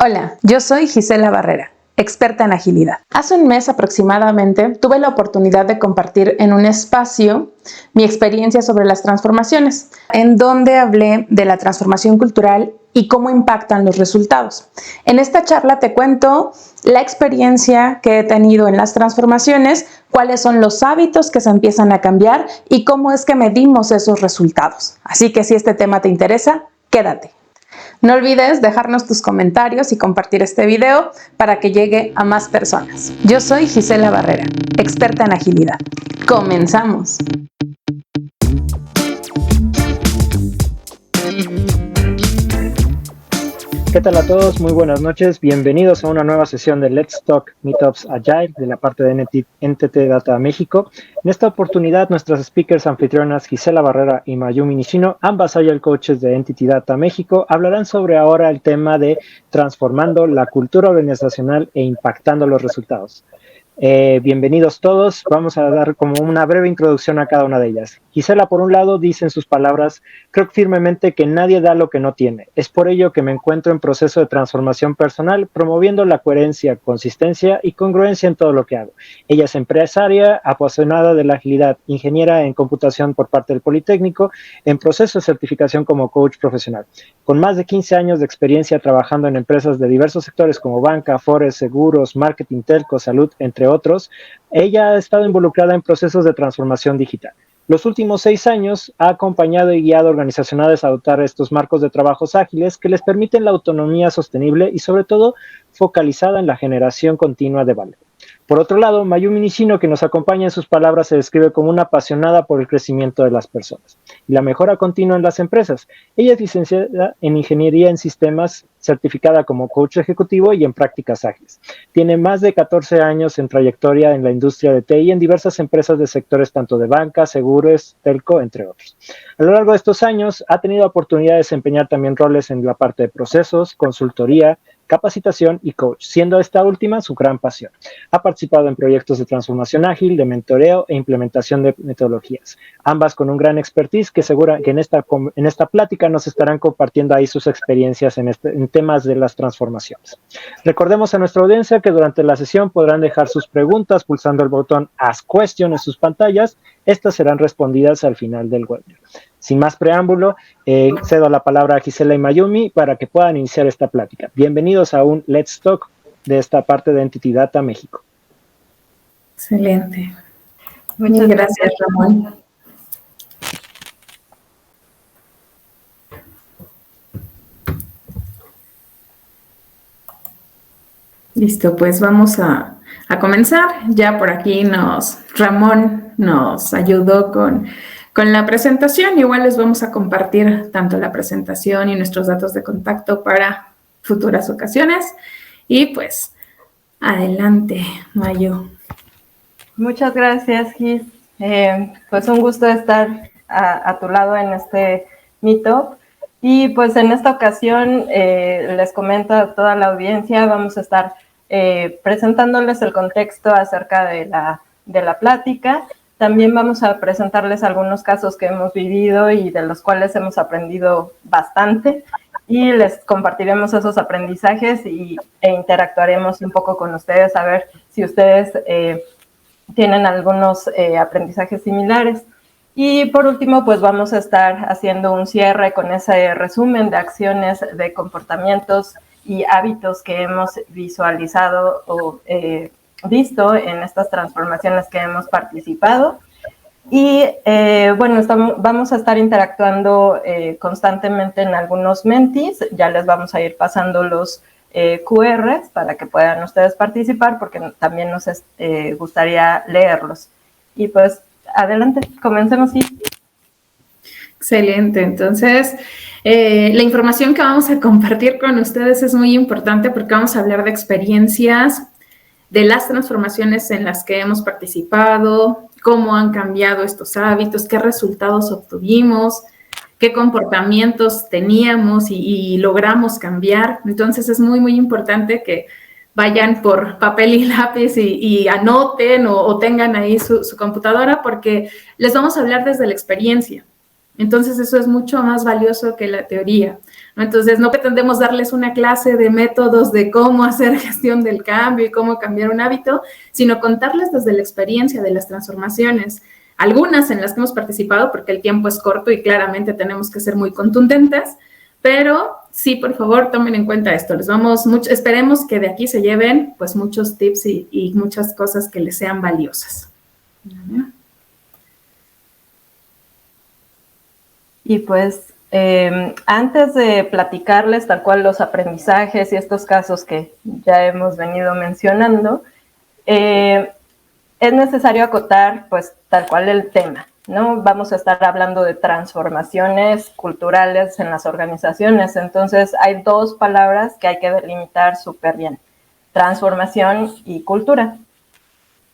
Hola, yo soy Gisela Barrera, experta en agilidad. Hace un mes aproximadamente tuve la oportunidad de compartir en un espacio mi experiencia sobre las transformaciones, en donde hablé de la transformación cultural y cómo impactan los resultados. En esta charla te cuento la experiencia que he tenido en las transformaciones, cuáles son los hábitos que se empiezan a cambiar y cómo es que medimos esos resultados. Así que si este tema te interesa, quédate. No olvides dejarnos tus comentarios y compartir este video para que llegue a más personas. Yo soy Gisela Barrera, experta en agilidad. ¡Comenzamos! ¿Qué tal a todos? Muy buenas noches. Bienvenidos a una nueva sesión de Let's Talk Meetups Agile de la parte de NTT Data México. En esta oportunidad, nuestras speakers anfitrionas Gisela Barrera y Mayumi Nishino, ambas Agile Coaches de NTT Data México, hablarán sobre ahora el tema de transformando la cultura organizacional e impactando los resultados. Bienvenidos todos. Vamos a dar como una breve introducción a cada una de ellas. Gisela, por un lado, dice en sus palabras: creo firmemente que nadie da lo que no tiene. Es por ello que me encuentro en proceso de transformación personal, promoviendo la coherencia, consistencia y congruencia en todo lo que hago. Ella es empresaria, apasionada de la agilidad, ingeniera en computación por parte del Politécnico, en proceso de certificación como coach profesional. Con más de 15 años de experiencia trabajando en empresas de diversos sectores como banca, forex, seguros, marketing, telco, salud, entre otros, ella ha estado involucrada en procesos de transformación digital. Los últimos 6 años ha acompañado y guiado organizaciones a adoptar estos marcos de trabajos ágiles que les permiten la autonomía sostenible y sobre todo focalizada en la generación continua de valor. Por otro lado, Mayumi Nishino, que nos acompaña en sus palabras, se describe como una apasionada por el crecimiento de las personas y la mejora continua en las empresas. Ella es licenciada en Ingeniería en Sistemas, certificada como coach ejecutivo y en prácticas ágiles. Tiene más de 14 años en trayectoria en la industria de TI en diversas empresas de sectores tanto de banca, seguros, telco, entre otros. A lo largo de estos años ha tenido oportunidad de desempeñar también roles en la parte de procesos, consultoría, capacitación y coach, siendo esta última su gran pasión. Ha participado en proyectos de transformación ágil, de mentoreo e implementación de metodologías, ambas con un gran expertise que segura que en esta plática nos estarán compartiendo ahí sus experiencias en temas de las transformaciones. Recordemos a nuestra audiencia que durante la sesión podrán dejar sus preguntas pulsando el botón Ask Question en sus pantallas. Estas serán respondidas al final del webinar. Sin más preámbulo, cedo la palabra a Gisela y Mayumi para que puedan iniciar esta plática. Bienvenidos a un Let's Talk de esta parte de NTT Data México. Excelente. Muchas gracias, Ramón. Listo, pues vamos a comenzar. Ya por aquí Ramón nos ayudó con la presentación. Igual les vamos a compartir tanto la presentación y nuestros datos de contacto para futuras ocasiones. Y pues, adelante, Mayo. Muchas gracias, Gis. Pues un gusto estar a tu lado en este meetup. Y pues en esta ocasión les comento a toda la audiencia, vamos a estar presentándoles el contexto acerca de la plática. También vamos a presentarles algunos casos que hemos vivido y de los cuales hemos aprendido bastante. Y les compartiremos esos aprendizajes e interactuaremos un poco con ustedes a ver si ustedes tienen algunos aprendizajes similares. Y por último, pues vamos a estar haciendo un cierre con ese resumen de acciones, de comportamientos y hábitos que hemos visualizado o visto en estas transformaciones que hemos participado. Y bueno, vamos a estar interactuando constantemente en algunos mentis. Ya les vamos a ir pasando los QRs para que puedan ustedes participar, porque también nos gustaría leerlos. Y pues, adelante, comencemos. ¿Sí? Excelente. Entonces, la información que vamos a compartir con ustedes es muy importante porque vamos a hablar de experiencias, de las transformaciones en las que hemos participado, cómo han cambiado estos hábitos, qué resultados obtuvimos, qué comportamientos teníamos y logramos cambiar. Entonces, es muy, muy importante que vayan por papel y lápiz y anoten o tengan ahí su computadora, porque les vamos a hablar desde la experiencia. Entonces eso es mucho más valioso que la teoría, ¿no? Entonces no pretendemos darles una clase de métodos de cómo hacer gestión del cambio y cómo cambiar un hábito, sino contarles desde la experiencia de las transformaciones, algunas en las que hemos participado porque el tiempo es corto y claramente tenemos que ser muy contundentes, pero sí, por favor, tomen en cuenta esto. Esperemos que de aquí se lleven pues muchos tips y muchas cosas que les sean valiosas. Y pues antes de platicarles tal cual los aprendizajes y estos casos que ya hemos venido mencionando, es necesario acotar pues tal cual el tema, ¿no? Vamos a estar hablando de transformaciones culturales en las organizaciones, entonces hay dos palabras que hay que delimitar súper bien: transformación y cultura.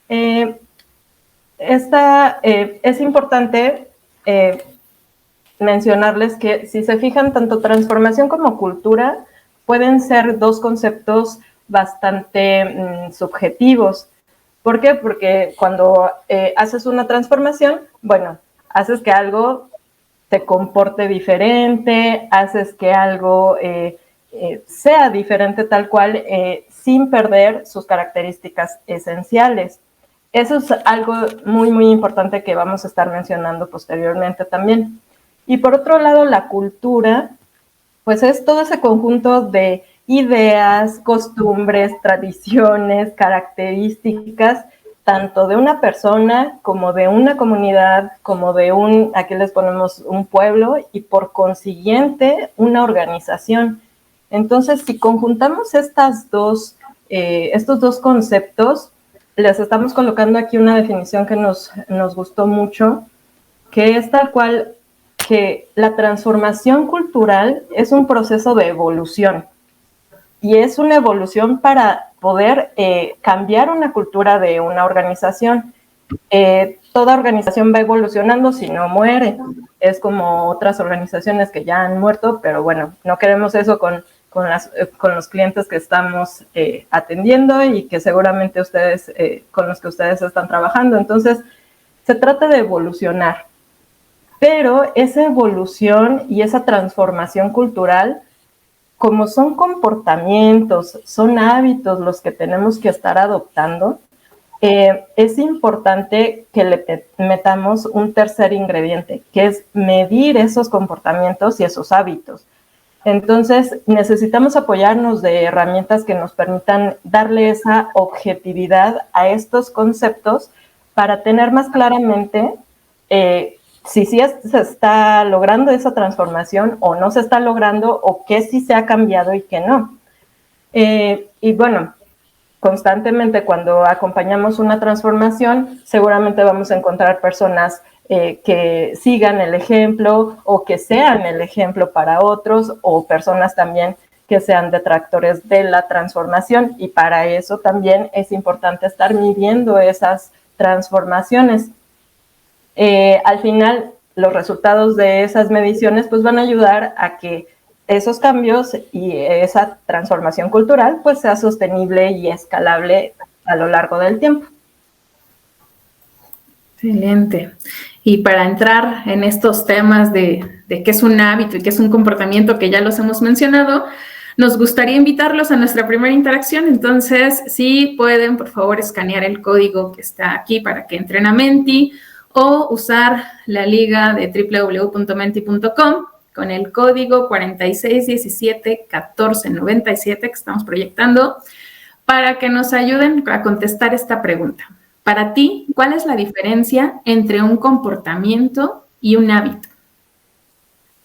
Es importante mencionarles que, si se fijan, tanto transformación como cultura pueden ser dos conceptos bastante subjetivos. ¿Por qué? Porque cuando haces una transformación, bueno, haces que algo te comporte diferente, haces que algo sea diferente tal cual, sin perder sus características esenciales. Eso es algo muy, muy importante que vamos a estar mencionando posteriormente también. Y por otro lado, la cultura, pues es todo ese conjunto de ideas, costumbres, tradiciones, características, tanto de una persona como de una comunidad, como de aquí les ponemos un pueblo, y por consiguiente una organización. Entonces, si conjuntamos estos dos conceptos, les estamos colocando aquí una definición que nos gustó mucho, que es tal cual que la transformación cultural es un proceso de evolución, y es una evolución para poder cambiar una cultura de una organización. Toda organización va evolucionando, si no muere. Es como otras organizaciones que ya han muerto, pero bueno, no queremos eso con los clientes que estamos atendiendo y que seguramente con los que ustedes están trabajando. Entonces, se trata de evolucionar. Pero esa evolución y esa transformación cultural, como son comportamientos, son hábitos los que tenemos que estar adoptando, es importante que le metamos un tercer ingrediente, que es medir esos comportamientos y esos hábitos. Entonces, necesitamos apoyarnos de herramientas que nos permitan darle esa objetividad a estos conceptos para tener más claramente si se está logrando esa transformación o no se está logrando, o qué sí se ha cambiado y qué no. Y bueno, constantemente cuando acompañamos una transformación, seguramente vamos a encontrar personas que sigan el ejemplo o que sean el ejemplo para otros, o personas también que sean detractores de la transformación, y para eso también es importante estar midiendo esas transformaciones. Al final, los resultados de esas mediciones pues van a ayudar a que esos cambios y esa transformación cultural pues sea sostenible y escalable a lo largo del tiempo. Excelente. Y para entrar en estos temas de qué es un hábito y qué es un comportamiento, que ya los hemos mencionado, nos gustaría invitarlos a nuestra primera interacción. Entonces, si pueden, por favor, escanear el código que está aquí para que entren a Menti, o usar la liga de www.menti.com con el código 46171497 que estamos proyectando, para que nos ayuden a contestar esta pregunta. Para ti, ¿cuál es la diferencia entre un comportamiento y un hábito?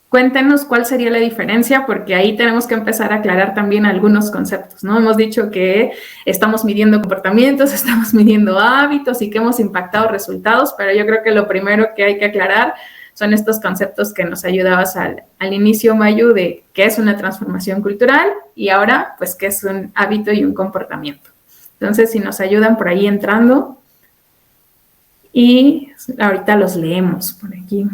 Cuéntenos cuál sería la diferencia, porque ahí tenemos que empezar a aclarar también algunos conceptos, ¿no? Hemos dicho que estamos midiendo comportamientos, estamos midiendo hábitos y que hemos impactado resultados, pero yo creo que lo primero que hay que aclarar son estos conceptos que nos ayudabas al inicio, Mayu, de qué es una transformación cultural y ahora, pues, qué es un hábito y un comportamiento. Entonces, si nos ayudan por ahí entrando, y ahorita los leemos por aquí.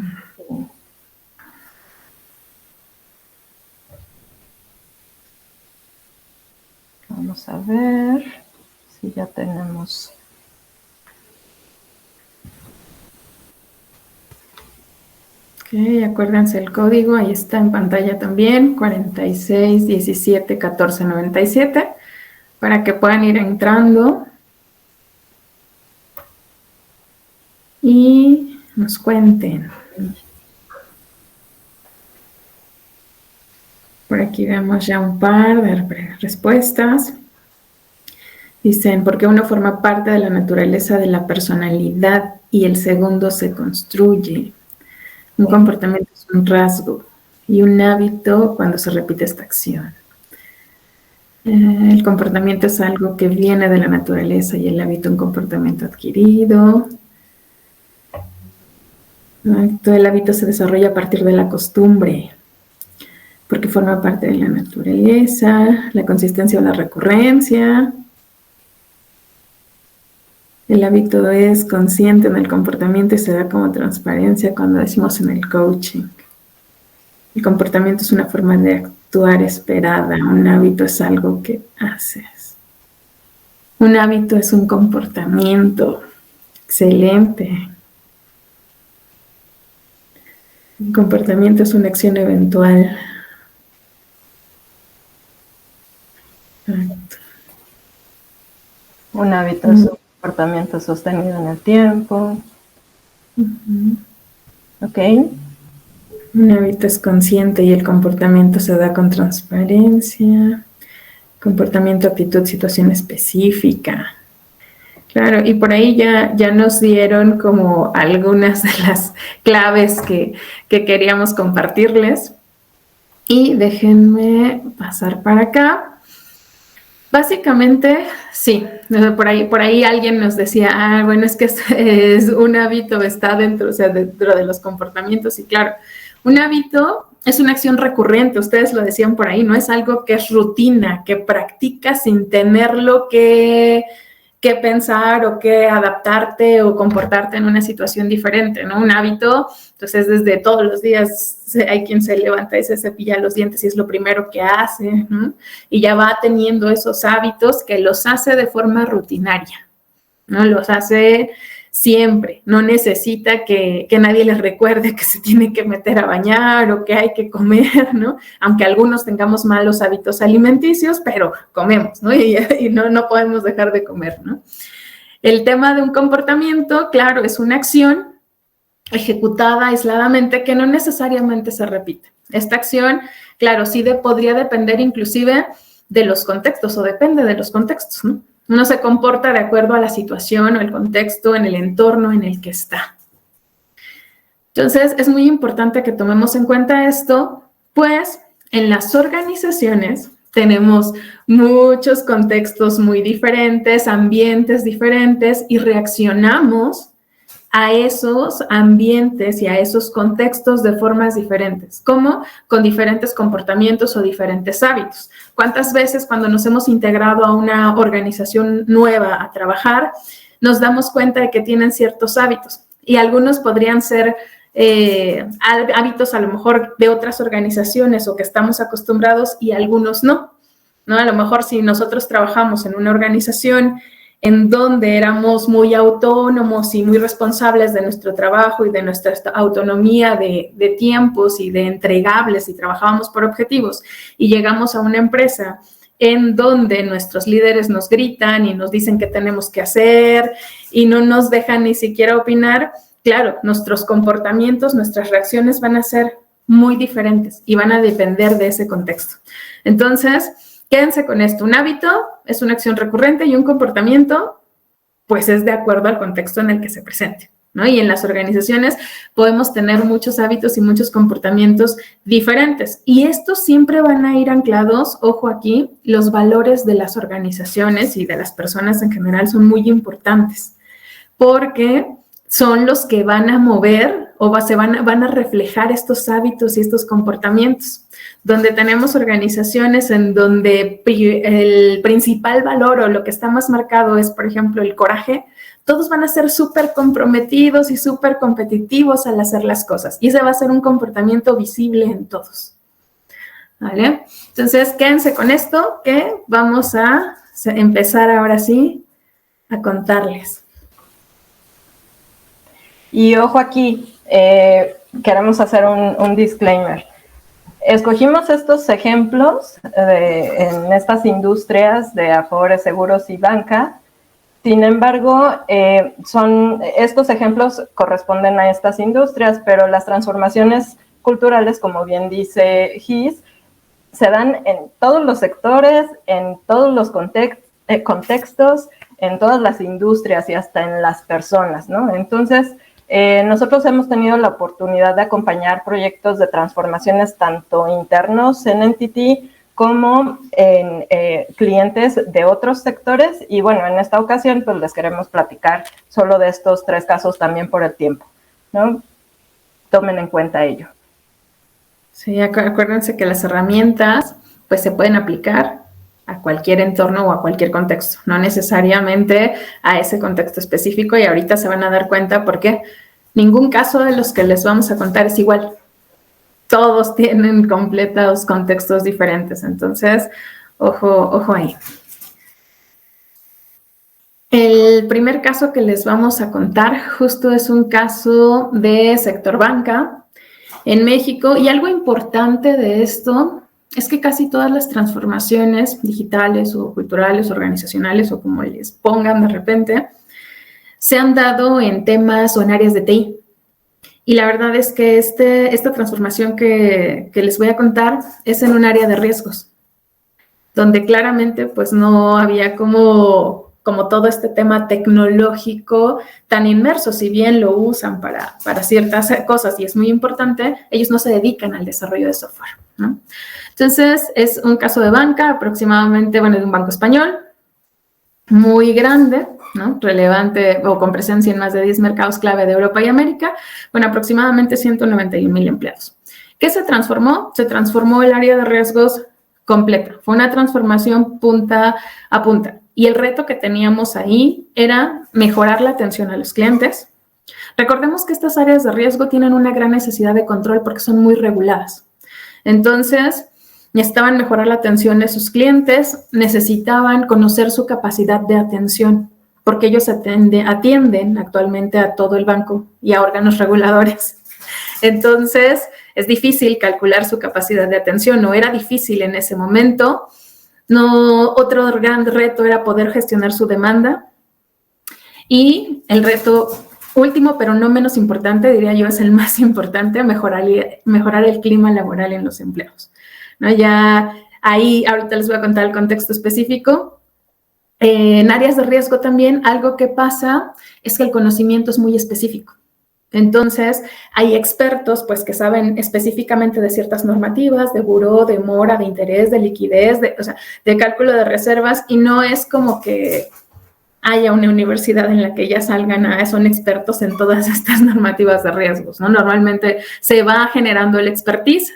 Vamos a ver si ya tenemos. Ok, acuérdense el código, ahí está en pantalla también, 46 17 14 97, para que puedan ir entrando y nos cuenten. Por aquí vemos ya un par de respuestas. Dicen, porque uno forma parte de la naturaleza de la personalidad y el segundo se construye. Un comportamiento es un rasgo y un hábito cuando se repite esta acción. El comportamiento es algo que viene de la naturaleza y el hábito un comportamiento adquirido. Todo el hábito se desarrolla a partir de la costumbre, porque forma parte de la naturaleza, la consistencia o la recurrencia. El hábito es consciente en el comportamiento y se da como transparencia cuando decimos en el coaching. El comportamiento es una forma de actuar esperada. Un hábito es algo que haces. Un hábito es un comportamiento. Excelente. Un comportamiento es una acción eventual. Exacto. Un hábito es un comportamiento sostenido en el tiempo. Ok. Un hábito es consciente y el comportamiento se da con transparencia. Comportamiento, actitud, situación específica. Claro, y por ahí ya nos dieron como algunas de las claves que queríamos compartirles. Y déjenme pasar para acá. Básicamente, sí, por ahí alguien nos decía, bueno, es que es un hábito, está dentro, o sea, dentro de los comportamientos, y claro, un hábito es una acción recurrente, ustedes lo decían por ahí, no es algo que es rutina, que practicas sin tenerlo que pensar o que adaptarte o comportarte en una situación diferente, ¿no? Un hábito, entonces desde todos los días hay quien se levanta y se cepilla los dientes y es lo primero que hace, ¿no? Y ya va teniendo esos hábitos que los hace de forma rutinaria, ¿no? Los hace siempre, no necesita que nadie les recuerde que se tiene que meter a bañar o que hay que comer, ¿no? Aunque algunos tengamos malos hábitos alimenticios, pero comemos, ¿no? Y no podemos dejar de comer, ¿no? El tema de un comportamiento, claro, es una acción ejecutada aisladamente que no necesariamente se repite. Esta acción, claro, sí podría depender inclusive de los contextos o depende de los contextos, ¿no? Uno se comporta de acuerdo a la situación o el contexto, en el entorno en el que está. Entonces, es muy importante que tomemos en cuenta esto, pues en las organizaciones tenemos muchos contextos muy diferentes, ambientes diferentes y reaccionamos a esos ambientes y a esos contextos de formas diferentes, como con diferentes comportamientos o diferentes hábitos. ¿Cuántas veces cuando nos hemos integrado a una organización nueva a trabajar, nos damos cuenta de que tienen ciertos hábitos? Y algunos podrían ser hábitos a lo mejor de otras organizaciones o que estamos acostumbrados y algunos no, ¿no? A lo mejor si nosotros trabajamos en una organización en donde éramos muy autónomos y muy responsables de nuestro trabajo y de nuestra autonomía de tiempos y de entregables y trabajábamos por objetivos y llegamos a una empresa en donde nuestros líderes nos gritan y nos dicen qué tenemos que hacer y no nos dejan ni siquiera opinar, claro, nuestros comportamientos, nuestras reacciones van a ser muy diferentes y van a depender de ese contexto. Entonces, quédense con esto. Un hábito es una acción recurrente y un comportamiento, pues es de acuerdo al contexto en el que se presente, ¿no? Y en las organizaciones podemos tener muchos hábitos y muchos comportamientos diferentes. Y estos siempre van a ir anclados, ojo aquí, los valores de las organizaciones y de las personas en general son muy importantes, porque son los que van a mover o van a reflejar estos hábitos y estos comportamientos. Donde tenemos organizaciones en donde el principal valor o lo que está más marcado es, por ejemplo, el coraje, todos van a ser súper comprometidos y súper competitivos al hacer las cosas. Y ese va a ser un comportamiento visible en todos. ¿Vale? Entonces, quédense con esto que vamos a empezar ahora sí a contarles. Y ojo aquí, queremos hacer un disclaimer. Escogimos estos ejemplos en estas industrias de afores, seguros y banca. Sin embargo, estos ejemplos corresponden a estas industrias, pero las transformaciones culturales, como bien dice Gis, se dan en todos los sectores, en todos los contextos, en todas las industrias y hasta en las personas, ¿no? Entonces, nosotros hemos tenido la oportunidad de acompañar proyectos de transformaciones tanto internos en Entity como en clientes de otros sectores. Y bueno, en esta ocasión pues les queremos platicar solo de estos 3 casos también por el tiempo, ¿no? Tomen en cuenta ello. Sí, acuérdense que las herramientas pues se pueden aplicar a cualquier entorno o a cualquier contexto, no necesariamente a ese contexto específico, y ahorita se van a dar cuenta porque ningún caso de los que les vamos a contar es igual. Todos tienen completos contextos diferentes, entonces, ojo ahí. El primer caso que les vamos a contar justo es un caso de sector banca en México, y algo importante de esto es que casi todas las transformaciones digitales o culturales, organizacionales o como les pongan de repente, se han dado en temas o en áreas de TI. Y la verdad es que esta transformación que les voy a contar es en un área de riesgos, donde claramente pues no había como todo este tema tecnológico tan inmerso. Si bien lo usan para ciertas cosas y es muy importante, ellos no se dedican al desarrollo de software, ¿no? Entonces, es un caso de banca aproximadamente, de un banco español, muy grande, ¿no? Relevante o con presencia en más de 10 mercados clave de Europa y América, aproximadamente 191,000 empleados. ¿Qué se transformó? Se transformó el área de riesgos completa. Fue una transformación punta a punta. Y el reto que teníamos ahí era mejorar la atención a los clientes. Recordemos que estas áreas de riesgo tienen una gran necesidad de control porque son muy reguladas. Entonces, necesitaban mejorar la atención de sus clientes, necesitaban conocer su capacidad de atención, porque ellos atienden actualmente a todo el banco y a órganos reguladores. Entonces, es difícil calcular su capacidad de atención, o era difícil en ese momento. No, otro gran reto era poder gestionar su demanda. Y el reto último, pero no menos importante, diría yo, es el más importante: mejorar el clima laboral en los empleados, ¿no? Ya ahí, ahorita les voy a contar el contexto específico. En áreas de riesgo también, algo que pasa es que el conocimiento es muy específico. Entonces, hay expertos pues que saben específicamente de ciertas normativas, de buró, de mora, de interés, de liquidez, de cálculo de reservas, y no es como que haya una universidad en la que ya son expertos en todas estas normativas de riesgos, ¿no? Normalmente se va generando el expertise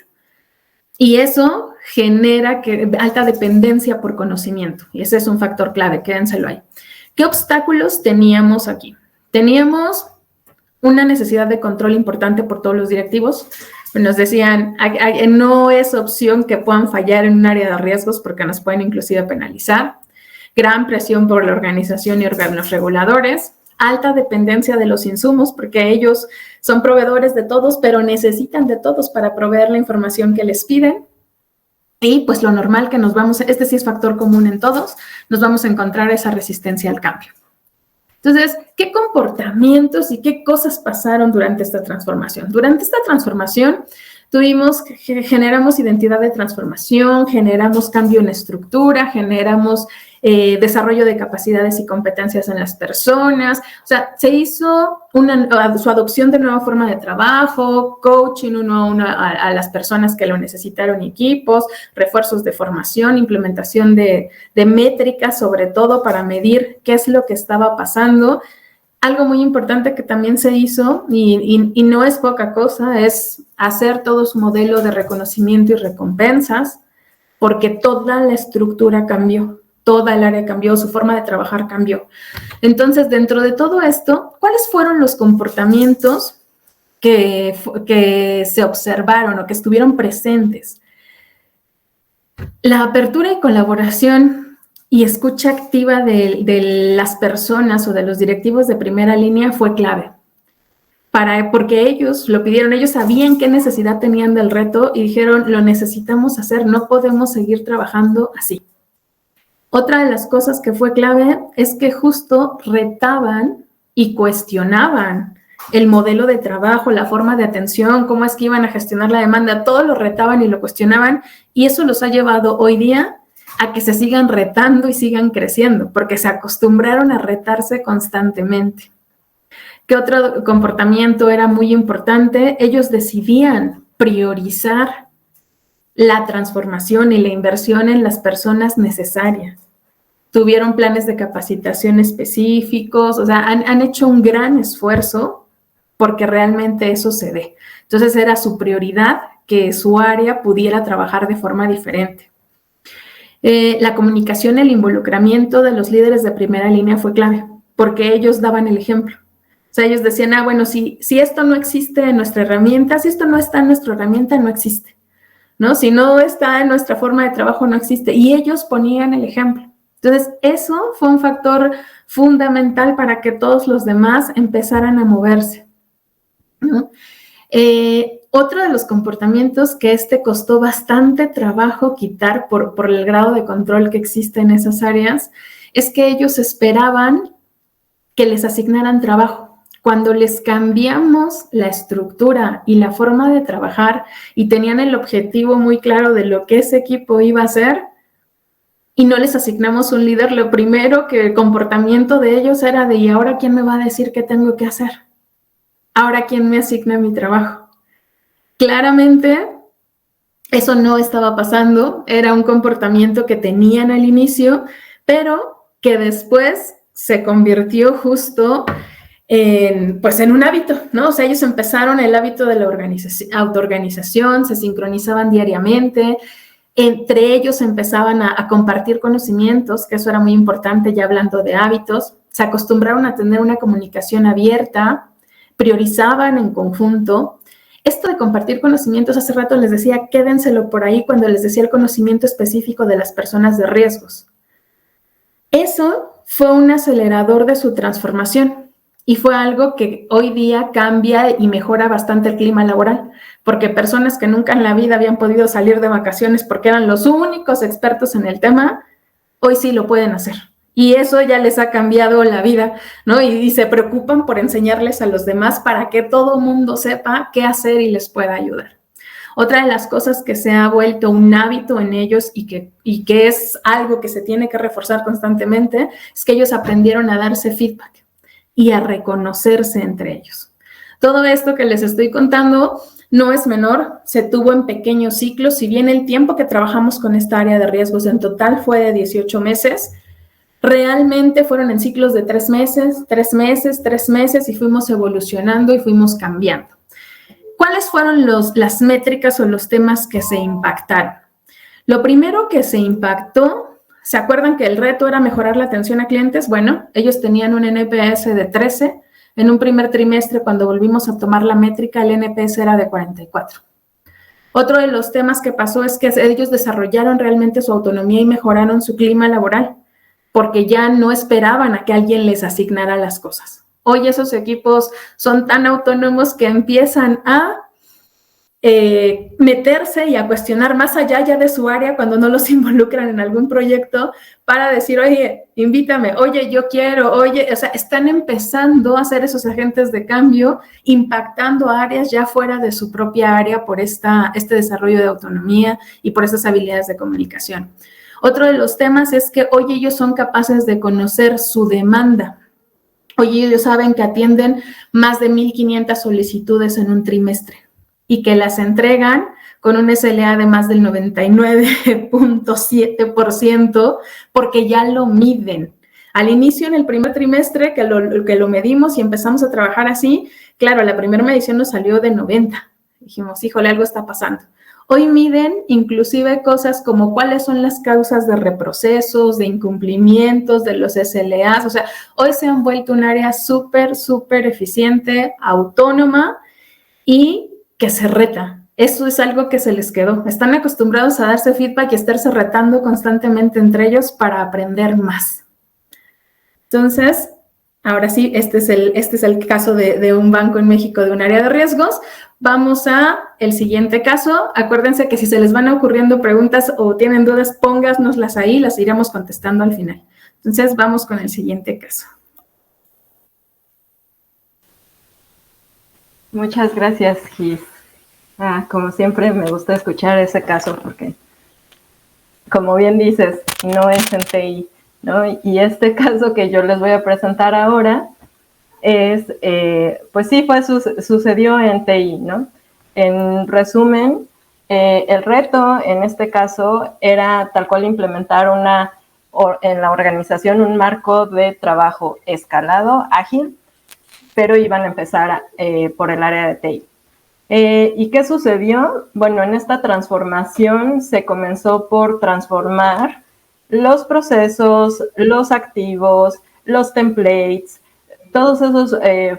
y eso genera alta dependencia por conocimiento, y ese es un factor clave, quédenselo ahí. ¿Qué obstáculos teníamos aquí? Teníamos una necesidad de control importante por todos los directivos. Nos decían, no es opción que puedan fallar en un área de riesgos porque nos pueden inclusive penalizar. Gran presión por la organización y órganos reguladores. Alta dependencia de los insumos porque ellos son proveedores de todos, pero necesitan de todos para proveer la información que les piden. Y pues lo normal que este sí es factor común en todos, nos vamos a encontrar esa resistencia al cambio. Entonces, ¿qué comportamientos y qué cosas pasaron durante esta transformación? Durante esta transformación generamos identidad de transformación, generamos cambio en estructura, generamos desarrollo de capacidades y competencias en las personas. O sea, se hizo su adopción de nueva forma de trabajo, coaching uno a uno a las personas que lo necesitaron, equipos, refuerzos de formación, implementación de métricas, sobre todo para medir qué es lo que estaba pasando. Algo muy importante que también se hizo, y no es poca cosa, es hacer todo su modelo de reconocimiento y recompensas, porque toda la estructura cambió, toda el área cambió, su forma de trabajar cambió. Entonces, dentro de todo esto, ¿cuáles fueron los comportamientos que se observaron o que estuvieron presentes? La apertura y colaboración y escucha activa de las personas o de los directivos de primera línea fue clave. porque ellos lo pidieron, ellos sabían qué necesidad tenían del reto y dijeron, lo necesitamos hacer, no podemos seguir trabajando así. Otra de las cosas que fue clave es que justo retaban y cuestionaban el modelo de trabajo, la forma de atención, cómo es que iban a gestionar la demanda, todo lo retaban y lo cuestionaban, y eso los ha llevado hoy día a que se sigan retando y sigan creciendo, porque se acostumbraron a retarse constantemente. ¿Qué otro comportamiento era muy importante? Ellos decidían priorizar la transformación y la inversión en las personas necesarias. Tuvieron planes de capacitación específicos, o sea, han hecho un gran esfuerzo porque realmente eso se dé. Entonces era su prioridad que su área pudiera trabajar de forma diferente. La comunicación, el involucramiento de los líderes de primera línea fue clave, porque ellos daban el ejemplo. O sea, ellos decían, bueno, si esto no existe en nuestra herramienta, si esto no está en nuestra herramienta, no existe, ¿no? Si no está en nuestra forma de trabajo, no existe. Y ellos ponían el ejemplo. Entonces, eso fue un factor fundamental para que todos los demás empezaran a moverse, ¿no? Otro de los comportamientos que costó bastante trabajo quitar por el grado de control que existe en esas áreas es que ellos esperaban que les asignaran trabajo. Cuando les cambiamos la estructura y la forma de trabajar y tenían el objetivo muy claro de lo que ese equipo iba a hacer y no les asignamos un líder, lo primero que el comportamiento de ellos era de, ¿y ahora quién me va a decir qué tengo que hacer? ¿Ahora quién me asigna mi trabajo? Claramente, eso no estaba pasando, era un comportamiento que tenían al inicio, pero que después se convirtió justo en un hábito, ¿no? O sea, ellos empezaron el hábito de la autoorganización, se sincronizaban diariamente, entre ellos empezaban a compartir conocimientos, que eso era muy importante ya hablando de hábitos, se acostumbraron a tener una comunicación abierta, priorizaban en conjunto. Esto de compartir conocimientos, hace rato les decía, quédenselo por ahí cuando les decía el conocimiento específico de las personas de riesgos. Eso fue un acelerador de su transformación. Y fue algo que hoy día cambia y mejora bastante el clima laboral, porque personas que nunca en la vida habían podido salir de vacaciones porque eran los únicos expertos en el tema, hoy sí lo pueden hacer. Y eso ya les ha cambiado la vida, ¿no? Y se preocupan por enseñarles a los demás para que todo mundo sepa qué hacer y les pueda ayudar. Otra de las cosas que se ha vuelto un hábito en ellos y que es algo que se tiene que reforzar constantemente es que ellos aprendieron a darse feedback y a reconocerse entre ellos. Todo esto que les estoy contando no es menor, se tuvo en pequeños ciclos, si bien el tiempo que trabajamos con esta área de riesgos en total fue de 18 meses, realmente fueron en ciclos de 3 meses, 3 meses, 3 meses y fuimos evolucionando y fuimos cambiando. ¿Cuáles fueron las métricas o los temas que se impactaron? Lo primero que se impactó, ¿se acuerdan que el reto era mejorar la atención a clientes? Bueno, ellos tenían un NPS de 13. En un primer trimestre, cuando volvimos a tomar la métrica, el NPS era de 44. Otro de los temas que pasó es que ellos desarrollaron realmente su autonomía y mejoraron su clima laboral, porque ya no esperaban a que alguien les asignara las cosas. Hoy esos equipos son tan autónomos que empiezan a meterse y a cuestionar más allá ya de su área cuando no los involucran en algún proyecto para decir, oye, invítame, oye, yo quiero, oye, o sea, están empezando a ser esos agentes de cambio, impactando áreas ya fuera de su propia área por este desarrollo de autonomía y por esas habilidades de comunicación. Otro de los temas es que hoy ellos son capaces de conocer su demanda. Hoy ellos saben que atienden más de 1,500 solicitudes en un trimestre y que las entregan con un SLA de más del 99.7% porque ya lo miden. Al inicio, en el primer trimestre que lo medimos y empezamos a trabajar así, claro, la primera medición nos salió de 90. Dijimos, híjole, algo está pasando. Hoy miden inclusive cosas como cuáles son las causas de reprocesos, de incumplimientos, de los SLAs. O sea, hoy se han vuelto un área súper, súper eficiente, autónoma y que se reta. Eso es algo que se les quedó. Están acostumbrados a darse feedback y a estarse retando constantemente entre ellos para aprender más. Entonces, Ahora sí, este es el caso de un banco en México de un área de riesgos. Vamos a el siguiente caso. Acuérdense que si se les van ocurriendo preguntas o tienen dudas, pónganoslas ahí, las iremos contestando al final. Entonces, vamos con el siguiente caso. Muchas gracias, Gis. Como siempre, me gusta escuchar ese caso porque, como bien dices, no es en TI, ¿no? Y este caso que yo les voy a presentar ahora es, pues sí, sucedió en TI, ¿no? En resumen, el reto en este caso era tal cual implementar en la organización un marco de trabajo escalado, ágil, pero iban a empezar por el área de TI. ¿Y qué sucedió? Bueno, en esta transformación se comenzó por transformar los procesos, los activos, los templates, todos esos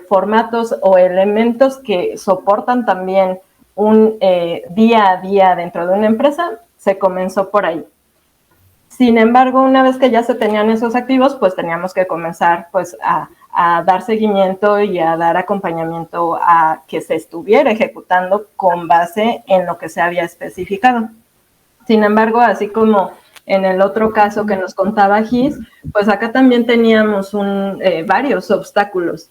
formatos o elementos que soportan también un día a día dentro de una empresa, se comenzó por ahí. Sin embargo, una vez que ya se tenían esos activos, pues teníamos que comenzar pues, a dar seguimiento y a dar acompañamiento a que se estuviera ejecutando con base en lo que se había especificado. Sin embargo, así como en el otro caso que nos contaba Gis, pues acá también teníamos varios obstáculos,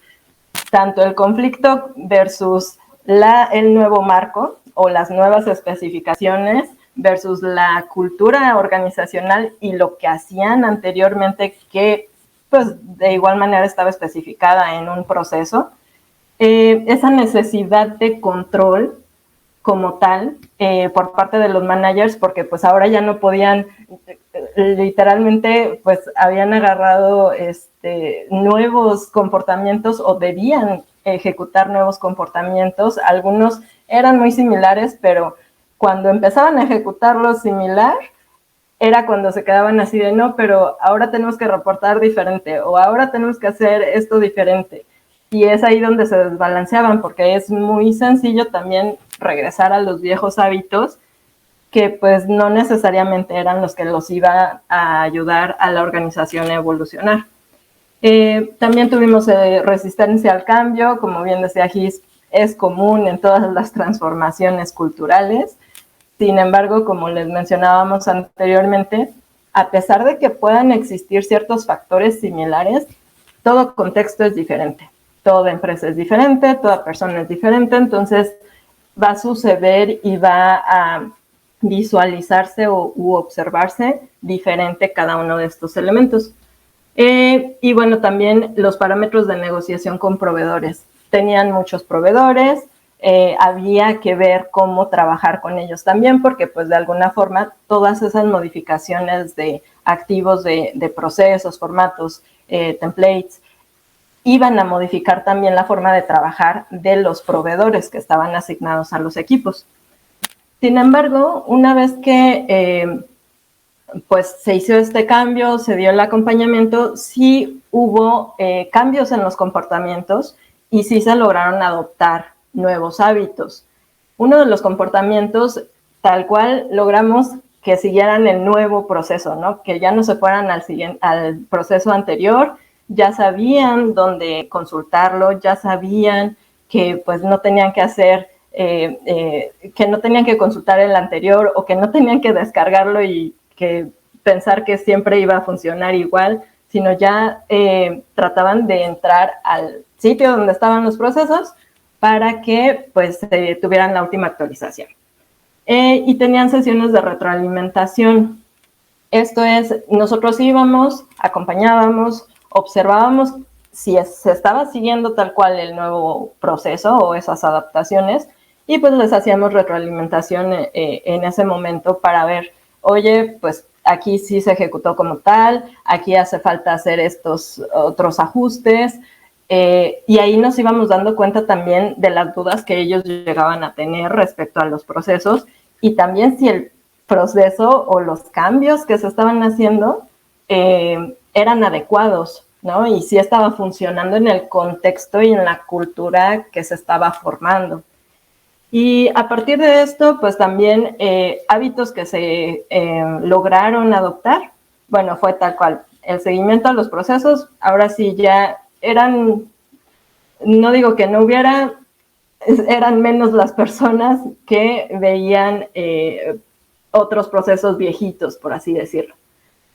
tanto el conflicto versus el nuevo marco o las nuevas especificaciones versus la cultura organizacional y lo que hacían anteriormente que pues de igual manera estaba especificada en un proceso. Esa necesidad de control como tal por parte de los managers, porque pues ahora ya no podían, literalmente pues habían agarrado nuevos comportamientos o debían ejecutar nuevos comportamientos. Algunos eran muy similares, pero cuando empezaban a ejecutarlos similar, era cuando se quedaban así de no, pero ahora tenemos que reportar diferente o ahora tenemos que hacer esto diferente. Y es ahí donde se desbalanceaban, porque es muy sencillo también regresar a los viejos hábitos que pues no necesariamente eran los que los iban a ayudar a la organización a evolucionar. También tuvimos resistencia al cambio, como bien decía Gis, es común en todas las transformaciones culturales. Sin embargo, como les mencionábamos anteriormente, a pesar de que puedan existir ciertos factores similares, todo contexto es diferente. Toda empresa es diferente, toda persona es diferente, entonces va a suceder y va a visualizarse u observarse diferente cada uno de estos elementos. Y bueno, también los parámetros de negociación con proveedores. Tenían muchos proveedores, había que ver cómo trabajar con ellos también, porque pues de alguna forma todas esas modificaciones de activos de procesos, formatos, templates, iban a modificar también la forma de trabajar de los proveedores que estaban asignados a los equipos. Sin embargo, una vez que pues se hizo este cambio, se dio el acompañamiento, sí hubo cambios en los comportamientos y sí se lograron adoptar nuevos hábitos. Uno de los comportamientos, tal cual, logramos que siguieran el nuevo proceso, ¿no? Que ya no se fueran al proceso anterior, ya sabían dónde consultarlo, ya sabían que pues no tenían que hacer, que no tenían que consultar el anterior o que no tenían que descargarlo y que pensar que siempre iba a funcionar igual, sino ya trataban de entrar al sitio donde estaban los procesos para que pues tuvieran la última actualización. Y tenían sesiones de retroalimentación. Esto es, nosotros íbamos, acompañábamos, observábamos si se estaba siguiendo tal cual el nuevo proceso o esas adaptaciones y pues les hacíamos retroalimentación en ese momento para ver, oye, pues aquí sí se ejecutó como tal, aquí hace falta hacer estos otros ajustes, y ahí nos íbamos dando cuenta también de las dudas que ellos llegaban a tener respecto a los procesos y también si el proceso o los cambios que se estaban haciendo eran adecuados, ¿no? Y si estaba funcionando en el contexto y en la cultura que se estaba formando. Y a partir de esto, pues también hábitos que se lograron adoptar, bueno, fue tal cual, el seguimiento a los procesos, ahora sí ya no digo que no hubiera, eran menos las personas que veían otros procesos viejitos, por así decirlo.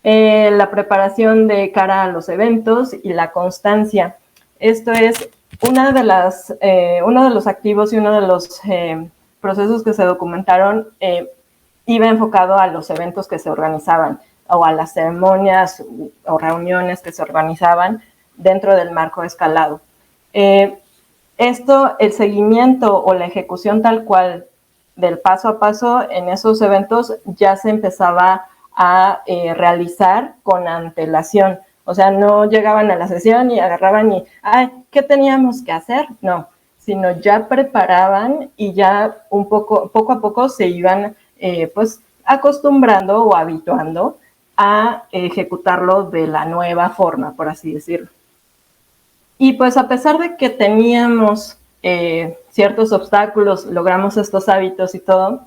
La preparación de cara a los eventos y la constancia. Esto es uno de los activos y uno de los procesos que se documentaron iba enfocado a los eventos que se organizaban o a las ceremonias o reuniones que se organizaban dentro del marco escalado. El seguimiento o la ejecución tal cual del paso a paso en esos eventos ya se empezaba a realizar con antelación. O sea, no llegaban a la sesión y agarraban y, ay, ¿qué teníamos que hacer? No, sino ya preparaban y ya poco a poco se iban pues acostumbrando o habituando a ejecutarlo de la nueva forma, por así decirlo. Y pues a pesar de que teníamos ciertos obstáculos, logramos estos hábitos y todo,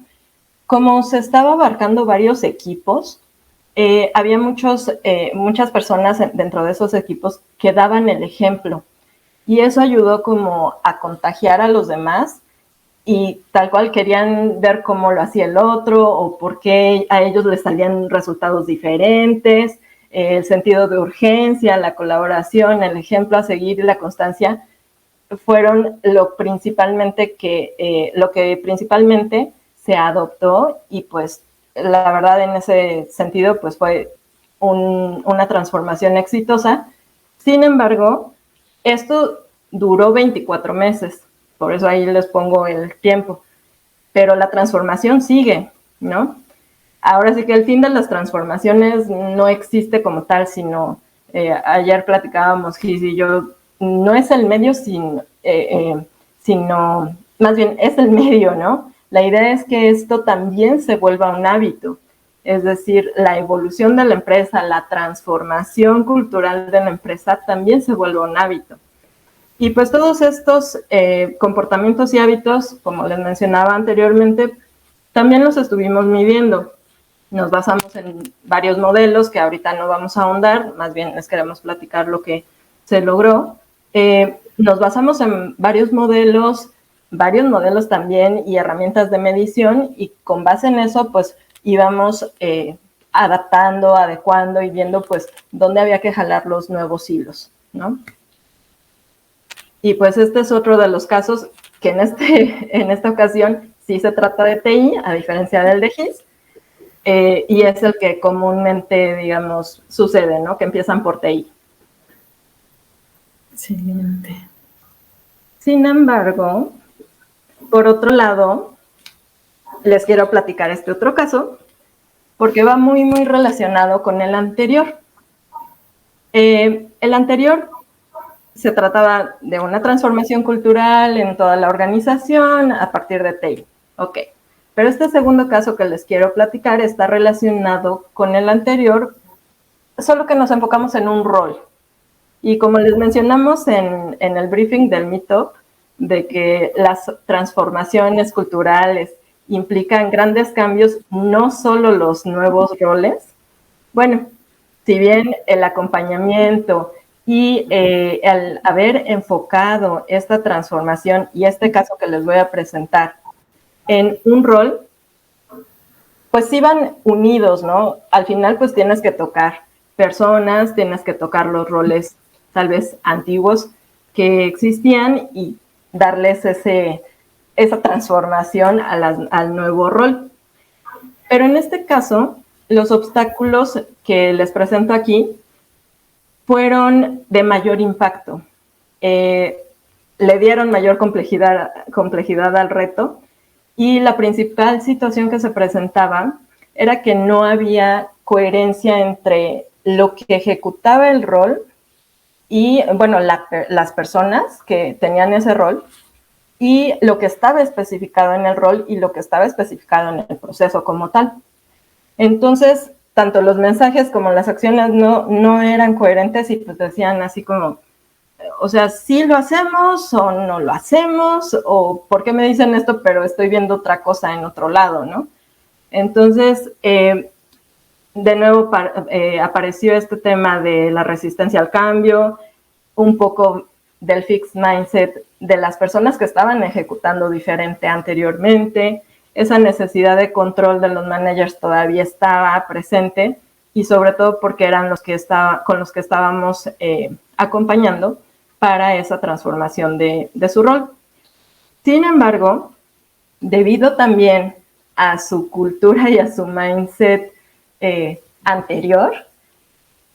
como se estaba abarcando varios equipos, había muchas personas dentro de esos equipos que daban el ejemplo. Y eso ayudó como a contagiar a los demás y tal cual querían ver cómo lo hacía el otro o por qué a ellos les salían resultados diferentes. El sentido de urgencia, la colaboración, el ejemplo a seguir y la constancia fueron lo que principalmente se adoptó y pues la verdad en ese sentido pues fue una transformación exitosa. Sin embargo, esto duró 24 meses, por eso ahí les pongo el tiempo, pero la transformación sigue, ¿no? Ahora sí que el fin de las transformaciones no existe como tal, sino ayer platicábamos Gis y yo, no es el medio sino más bien es el medio, ¿no? La idea es que esto también se vuelva un hábito, es decir, la evolución de la empresa, la transformación cultural de la empresa también se vuelva un hábito. Y pues todos estos comportamientos y hábitos, como les mencionaba anteriormente, también los estuvimos midiendo. Nos basamos en varios modelos que ahorita no vamos a ahondar, más bien les queremos platicar lo que se logró. Nos basamos en varios modelos también y herramientas de medición y con base en eso pues íbamos adaptando, adecuando y viendo pues dónde había que jalar los nuevos hilos, ¿no? Y pues este es otro de los casos que en esta ocasión sí se trata de TI, a diferencia del de GIS, y es el que comúnmente, digamos, sucede, ¿no? Que empiezan por TI. Excelente. Sin embargo, por otro lado, les quiero platicar este otro caso, porque va muy, muy relacionado con el anterior. El anterior se trataba de una transformación cultural en toda la organización a partir de TI. Ok, pero este segundo caso que les quiero platicar está relacionado con el anterior, solo que nos enfocamos en un rol. Y como les mencionamos en el briefing del Meetup, de que las transformaciones culturales implican grandes cambios, no solo los nuevos roles. Bueno, si bien el acompañamiento y el haber enfocado esta transformación y este caso que les voy a presentar en un rol, pues iban unidos, ¿no? Al final pues tienes que tocar personas, tienes que tocar los roles tal vez antiguos que existían y darles esa transformación al nuevo rol. Pero en este caso, los obstáculos que les presento aquí fueron de mayor impacto. Le dieron mayor complejidad al reto y la principal situación que se presentaba era que no había coherencia entre lo que ejecutaba el rol y, bueno, las personas que tenían ese rol y lo que estaba especificado en el rol y lo que estaba especificado en el proceso como tal. Entonces, tanto los mensajes como las acciones no eran coherentes y pues decían así como, o sea, ¿sí lo hacemos o no lo hacemos? ¿O por qué me dicen esto pero estoy viendo otra cosa en otro lado, ¿no? Entonces, de nuevo apareció este tema de la resistencia al cambio, un poco del fixed mindset de las personas que estaban ejecutando diferente anteriormente. Esa necesidad de control de los managers todavía estaba presente, y sobre todo porque eran con los que estábamos acompañando para esa transformación de su rol. Sin embargo, debido también a su cultura y a su mindset anterior,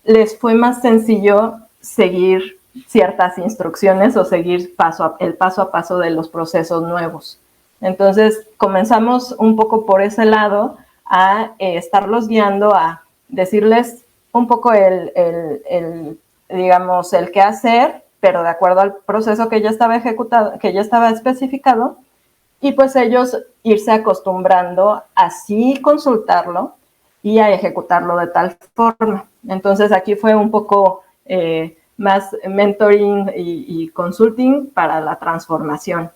les fue más sencillo seguir ciertas instrucciones o seguir el paso a paso de los procesos nuevos. Entonces comenzamos un poco por ese lado a estarlos guiando, a decirles un poco digamos, el qué hacer, pero de acuerdo al proceso que ya estaba ejecutado, que ya estaba especificado, y pues ellos irse acostumbrando a sí consultarlo y a ejecutarlo de tal forma. Entonces aquí fue un poco más mentoring y consulting para la transformación.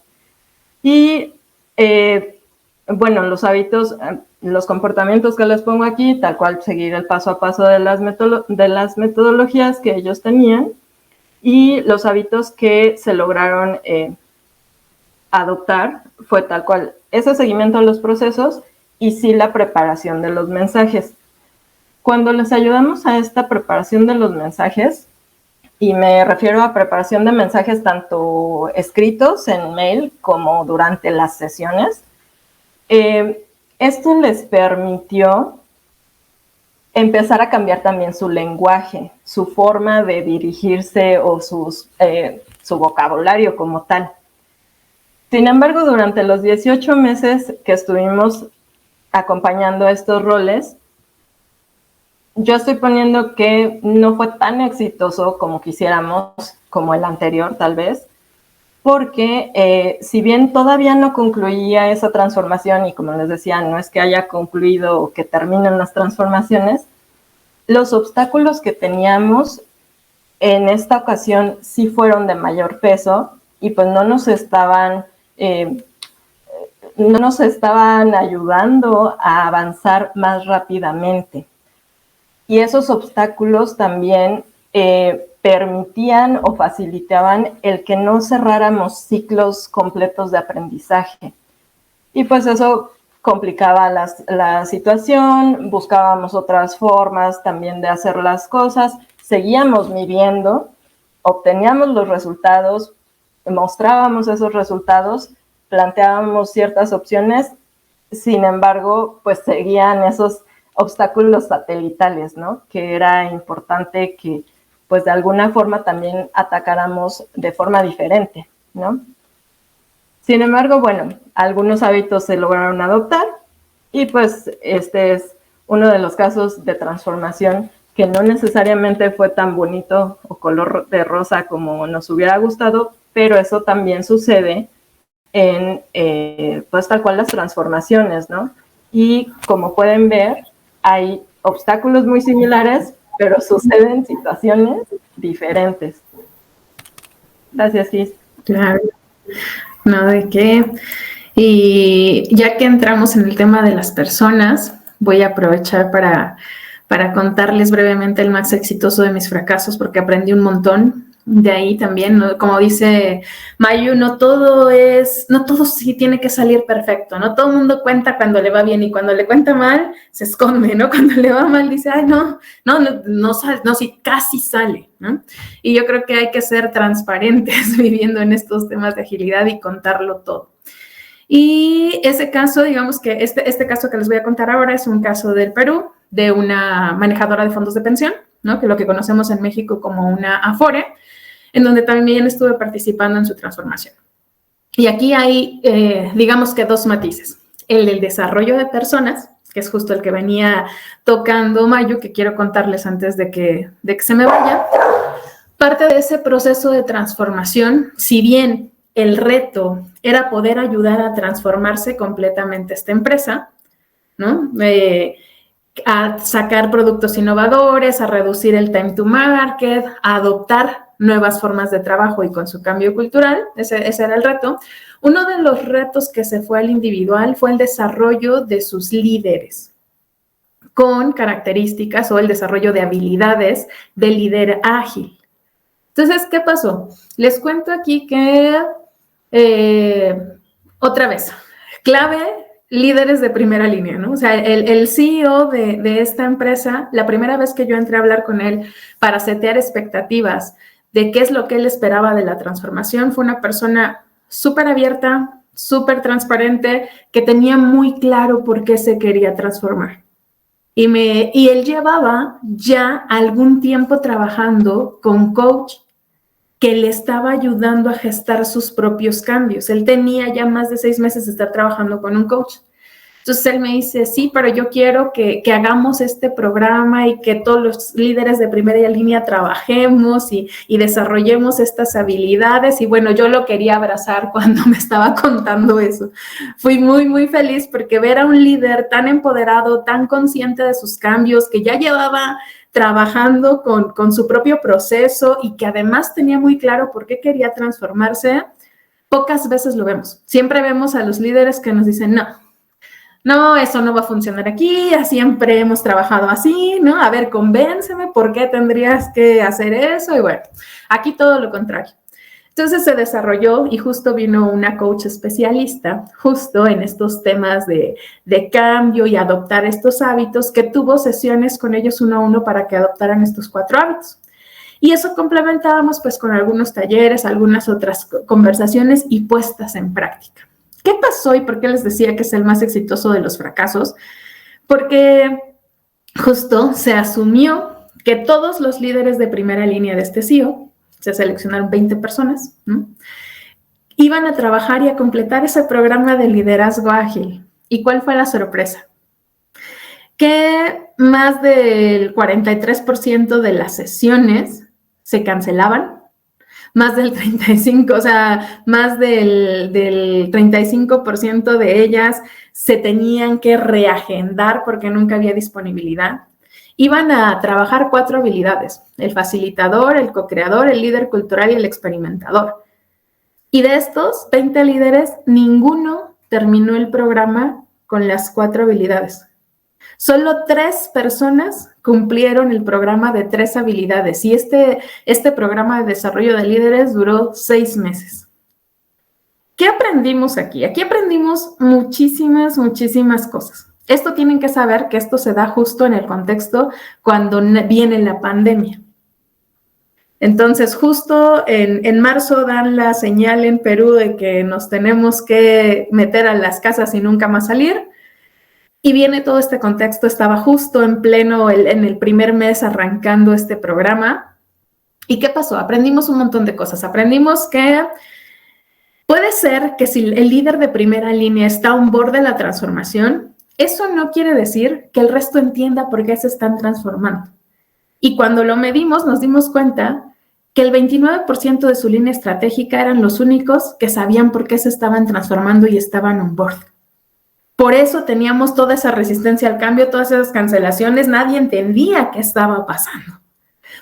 Y bueno, los hábitos, los comportamientos que les pongo aquí, tal cual seguir el paso a paso de las metodologías que ellos tenían, y los hábitos que se lograron adoptar fue tal cual ese seguimiento de los procesos y sí la preparación de los mensajes. Cuando les ayudamos a esta preparación de los mensajes, y me refiero a preparación de mensajes tanto escritos en mail como durante las sesiones, esto les permitió empezar a cambiar también su lenguaje, su forma de dirigirse o su vocabulario como tal. Sin embargo, durante los 18 meses que estuvimos acompañando estos roles, yo estoy poniendo que no fue tan exitoso como quisiéramos, como el anterior tal vez, porque si bien todavía no concluía esa transformación, y como les decía, no es que haya concluido o que terminen las transformaciones, los obstáculos que teníamos en esta ocasión sí fueron de mayor peso, y pues no nos estaban ayudando a avanzar más rápidamente. Y esos obstáculos también permitían o facilitaban el que no cerráramos ciclos completos de aprendizaje. Y pues eso complicaba la situación, buscábamos otras formas también de hacer las cosas, seguíamos midiendo, obteníamos los resultados, mostrábamos esos resultados, planteábamos ciertas opciones, sin embargo, pues seguían esos obstáculos satelitales, ¿no? Que era importante que, pues de alguna forma también atacáramos de forma diferente, ¿no? Sin embargo, bueno, algunos hábitos se lograron adoptar, y pues este es uno de los casos de transformación que no necesariamente fue tan bonito o color de rosa como nos hubiera gustado, pero eso también sucede en, pues tal cual las transformaciones, ¿no? Y como pueden ver, hay obstáculos muy similares, pero suceden situaciones diferentes. Gracias, Gis. Claro, no de qué. Y ya que entramos en el tema de las personas, voy a aprovechar para contarles brevemente el más exitoso de mis fracasos, porque aprendí un montón de ahí también, ¿no? Como dice Mayu, no todo sí tiene que salir perfecto, ¿no? Todo el mundo cuenta cuando le va bien, y cuando le cuenta mal, se esconde, ¿no? Cuando le va mal, dice, ay, no, sí, casi sale, ¿no? Y yo creo que hay que ser transparentes viviendo en estos temas de agilidad y contarlo todo. Y ese caso, digamos que este caso que les voy a contar ahora es un caso del Perú, de una manejadora de fondos de pensión, ¿no? Que lo que conocemos en México como una Afore, en donde también estuve participando en su transformación. Y aquí hay, digamos que dos matices. El del desarrollo de personas, que es justo el que venía tocando Mayu, que quiero contarles antes de que se me vaya. Parte de ese proceso de transformación, si bien el reto era poder ayudar a transformarse completamente esta empresa, ¿no? A sacar productos innovadores, a reducir el time to market, a adoptar nuevas formas de trabajo y con su cambio cultural, ese era el reto. Uno de los retos que se fue al individual fue el desarrollo de sus líderes con características o el desarrollo de habilidades de líder ágil, Entonces, ¿qué pasó? Les cuento aquí que, otra vez, clave, líderes de primera línea, ¿no? O sea, el CEO de esta empresa, la primera vez que yo entré a hablar con él para setear expectativas de qué es lo que él esperaba de la transformación, fue una persona súper abierta, súper transparente, que tenía muy claro por qué se quería transformar. Y él llevaba ya algún tiempo trabajando con coach que le estaba ayudando a gestar sus propios cambios. Él tenía ya más de 6 meses de estar trabajando con un coach. Entonces él me dice, sí, pero yo quiero que hagamos este programa y que todos los líderes de primera línea trabajemos y desarrollemos estas habilidades. Y bueno, yo lo quería abrazar cuando me estaba contando eso. Fui muy, muy feliz porque ver a un líder tan empoderado, tan consciente de sus cambios, que ya llevaba trabajando con su propio proceso y que además tenía muy claro por qué quería transformarse, pocas veces lo vemos. Siempre vemos a los líderes que nos dicen, no, eso no va a funcionar aquí, siempre hemos trabajado así, ¿no? A ver, convénceme, ¿por qué tendrías que hacer eso? Y bueno, aquí todo lo contrario. Entonces se desarrolló y justo vino una coach especialista justo en estos temas de cambio y adoptar estos hábitos, que tuvo sesiones con ellos 1 a 1 para que adoptaran estos 4 hábitos. Y eso complementábamos pues con algunos talleres, algunas otras conversaciones y puestas en práctica. ¿Qué pasó y por qué les decía que es el más exitoso de los fracasos? Porque justo se asumió que todos los líderes de primera línea de este CEO, se seleccionaron 20 personas, ¿no?, iban a trabajar y a completar ese programa de liderazgo ágil. ¿Y cuál fue la sorpresa? Que más del 43% de las sesiones se cancelaban, más del 35%, o sea, más del 35% de ellas se tenían que reagendar porque nunca había disponibilidad. Iban a trabajar 4 habilidades: el facilitador, el co-creador, el líder cultural y el experimentador. Y de estos 20 líderes, ninguno terminó el programa con las 4 habilidades. Solo 3 personas cumplieron el programa de 3 habilidades y este programa de desarrollo de líderes duró 6 meses. ¿Qué aprendimos aquí? Aquí aprendimos muchísimas cosas. Esto tienen que saber que esto se da justo en el contexto cuando viene la pandemia. Entonces, justo en marzo dan la señal en Perú de que nos tenemos que meter a las casas y nunca más salir. Y viene todo este contexto, estaba justo en pleno, en el primer mes arrancando este programa. ¿Y qué pasó? Aprendimos un montón de cosas. Aprendimos que puede ser que si el líder de primera línea está on board de la transformación, eso no quiere decir que el resto entienda por qué se están transformando. Y cuando lo medimos, nos dimos cuenta que el 29% de su línea estratégica eran los únicos que sabían por qué se estaban transformando y estaban on board. Por eso teníamos toda esa resistencia al cambio, todas esas cancelaciones, nadie entendía qué estaba pasando.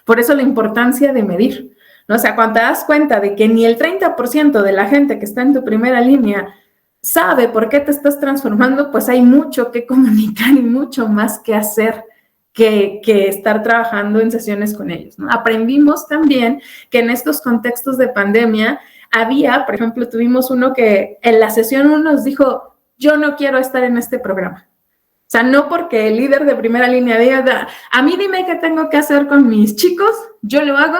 Por eso la importancia de medir, ¿no? O sea, cuando te das cuenta de que ni el 30% de la gente que está en tu primera línea sabe por qué te estás transformando, pues hay mucho que comunicar y mucho más que hacer que estar trabajando en sesiones con ellos, ¿no? Aprendimos también que en estos contextos de pandemia había, por ejemplo, tuvimos uno que en la sesión 1 nos dijo: yo no quiero estar en este programa. O sea, no porque el líder de primera línea diga, a mí dime qué tengo que hacer con mis chicos, yo lo hago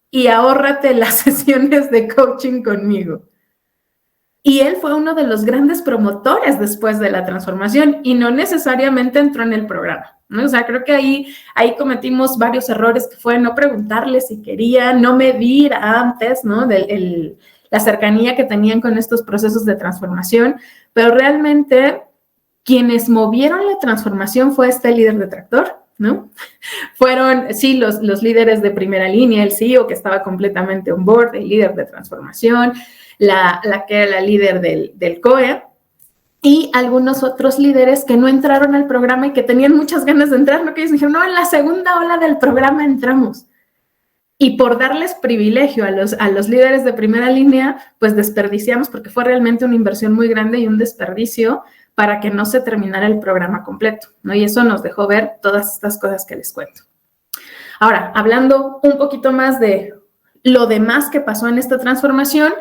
y ahórrate las sesiones de coaching conmigo. Y él fue uno de los grandes promotores después de la transformación y no necesariamente entró en el programa, ¿no? O sea, creo que ahí cometimos varios errores, que fue no preguntarle si quería, no medir antes, ¿no?, la cercanía que tenían con estos procesos de transformación, pero realmente quienes movieron la transformación fue este líder detractor, ¿no? Fueron, sí, los líderes de primera línea, el CEO que estaba completamente on board, el líder de transformación, la que era la líder del COE, y algunos otros líderes que no entraron al programa y que tenían muchas ganas de entrar, ¿no? Que ellos dijeron, no, en la segunda ola del programa entramos. Y por darles privilegio a los líderes de primera línea, pues desperdiciamos, porque fue realmente una inversión muy grande y un desperdicio para que no se terminara el programa completo, ¿no? Y eso nos dejó ver todas estas cosas que les cuento. Ahora, hablando un poquito más de lo demás que pasó en esta transformación,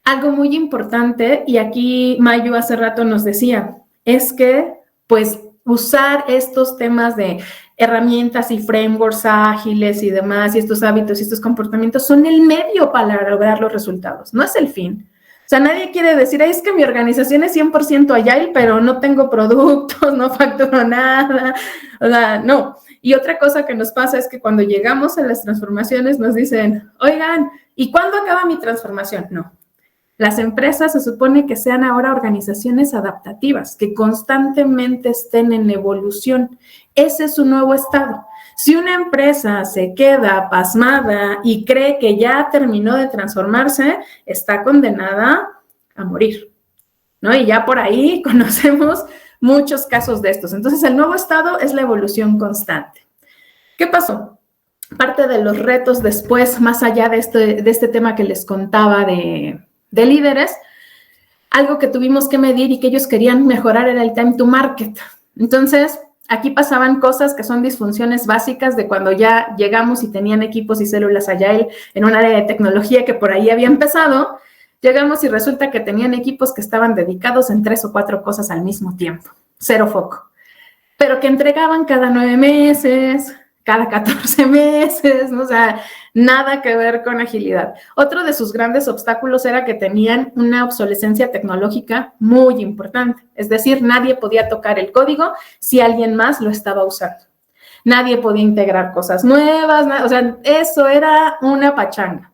algo muy importante, y aquí Mayu hace rato nos decía, es que pues usar estos temas de herramientas y frameworks ágiles y demás, y estos hábitos y estos comportamientos son el medio para lograr los resultados, no es el fin. O sea, nadie quiere decir, es que mi organización es 100% agile, pero no tengo productos, no facturo nada. O sea, no. Y otra cosa que nos pasa es que cuando llegamos a las transformaciones nos dicen, oigan, ¿y cuándo acaba mi transformación? No. Las empresas se supone que sean ahora organizaciones adaptativas, que constantemente estén en evolución. Ese es su nuevo estado. Si una empresa se queda pasmada y cree que ya terminó de transformarse, está condenada a morir, ¿no? Y ya por ahí conocemos muchos casos de estos. Entonces, el nuevo estado es la evolución constante. ¿Qué pasó? Parte de los retos después, más allá de este tema que les contaba de líderes, algo que tuvimos que medir y que ellos querían mejorar era el time to market. Entonces, aquí pasaban cosas que son disfunciones básicas de cuando ya llegamos y tenían equipos y células agile en un área de tecnología que por ahí había empezado. Llegamos y resulta que tenían equipos que estaban dedicados en 3 o 4 cosas al mismo tiempo, cero foco, pero que entregaban cada 9 meses, cada 14 meses, ¿no? O sea, nada que ver con agilidad. Otro de sus grandes obstáculos era que tenían una obsolescencia tecnológica muy importante. Es decir, nadie podía tocar el código si alguien más lo estaba usando. Nadie podía integrar cosas nuevas, o sea, eso era una pachanga.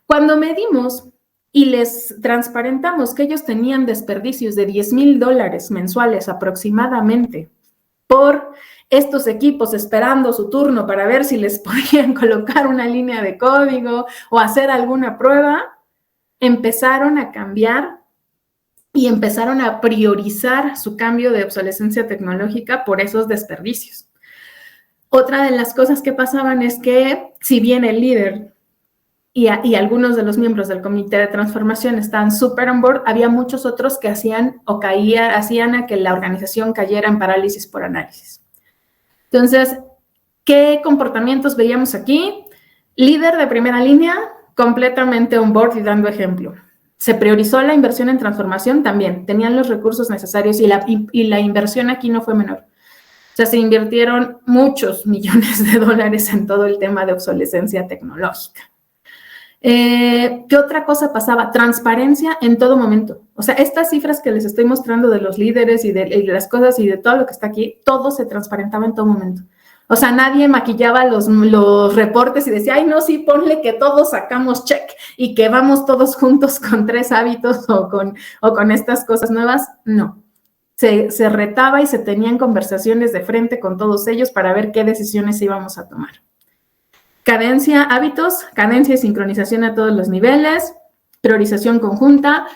Cuando medimos y les transparentamos que ellos tenían desperdicios de $10,000 mensuales aproximadamente por estos equipos esperando su turno para ver si les podían colocar una línea de código o hacer alguna prueba, empezaron a cambiar y empezaron a priorizar su cambio de obsolescencia tecnológica por esos desperdicios. Otra de las cosas que pasaban es que, si bien el líder y algunos de los miembros del comité de transformación estaban súper on board, había muchos otros que hacían a que la organización cayera en parálisis por análisis. Entonces, ¿qué comportamientos veíamos aquí? Líder de primera línea, completamente on board y dando ejemplo. Se priorizó la inversión en transformación también, tenían los recursos necesarios y la inversión aquí no fue menor. O sea, se invirtieron muchos millones de dólares en todo el tema de obsolescencia tecnológica. ¿Qué otra cosa pasaba? Transparencia en todo momento. O sea, estas cifras que les estoy mostrando de los líderes y de las cosas y de todo lo que está aquí, todo se transparentaba en todo momento. O sea, nadie maquillaba los reportes y decía, ay, no, sí, ponle que todos sacamos check y que vamos todos juntos con 3 hábitos o con estas cosas nuevas. No. Se retaba y se tenían conversaciones de frente con todos ellos para ver qué decisiones íbamos a tomar. Cadencia, hábitos, cadencia y sincronización a todos los niveles, priorización conjunta.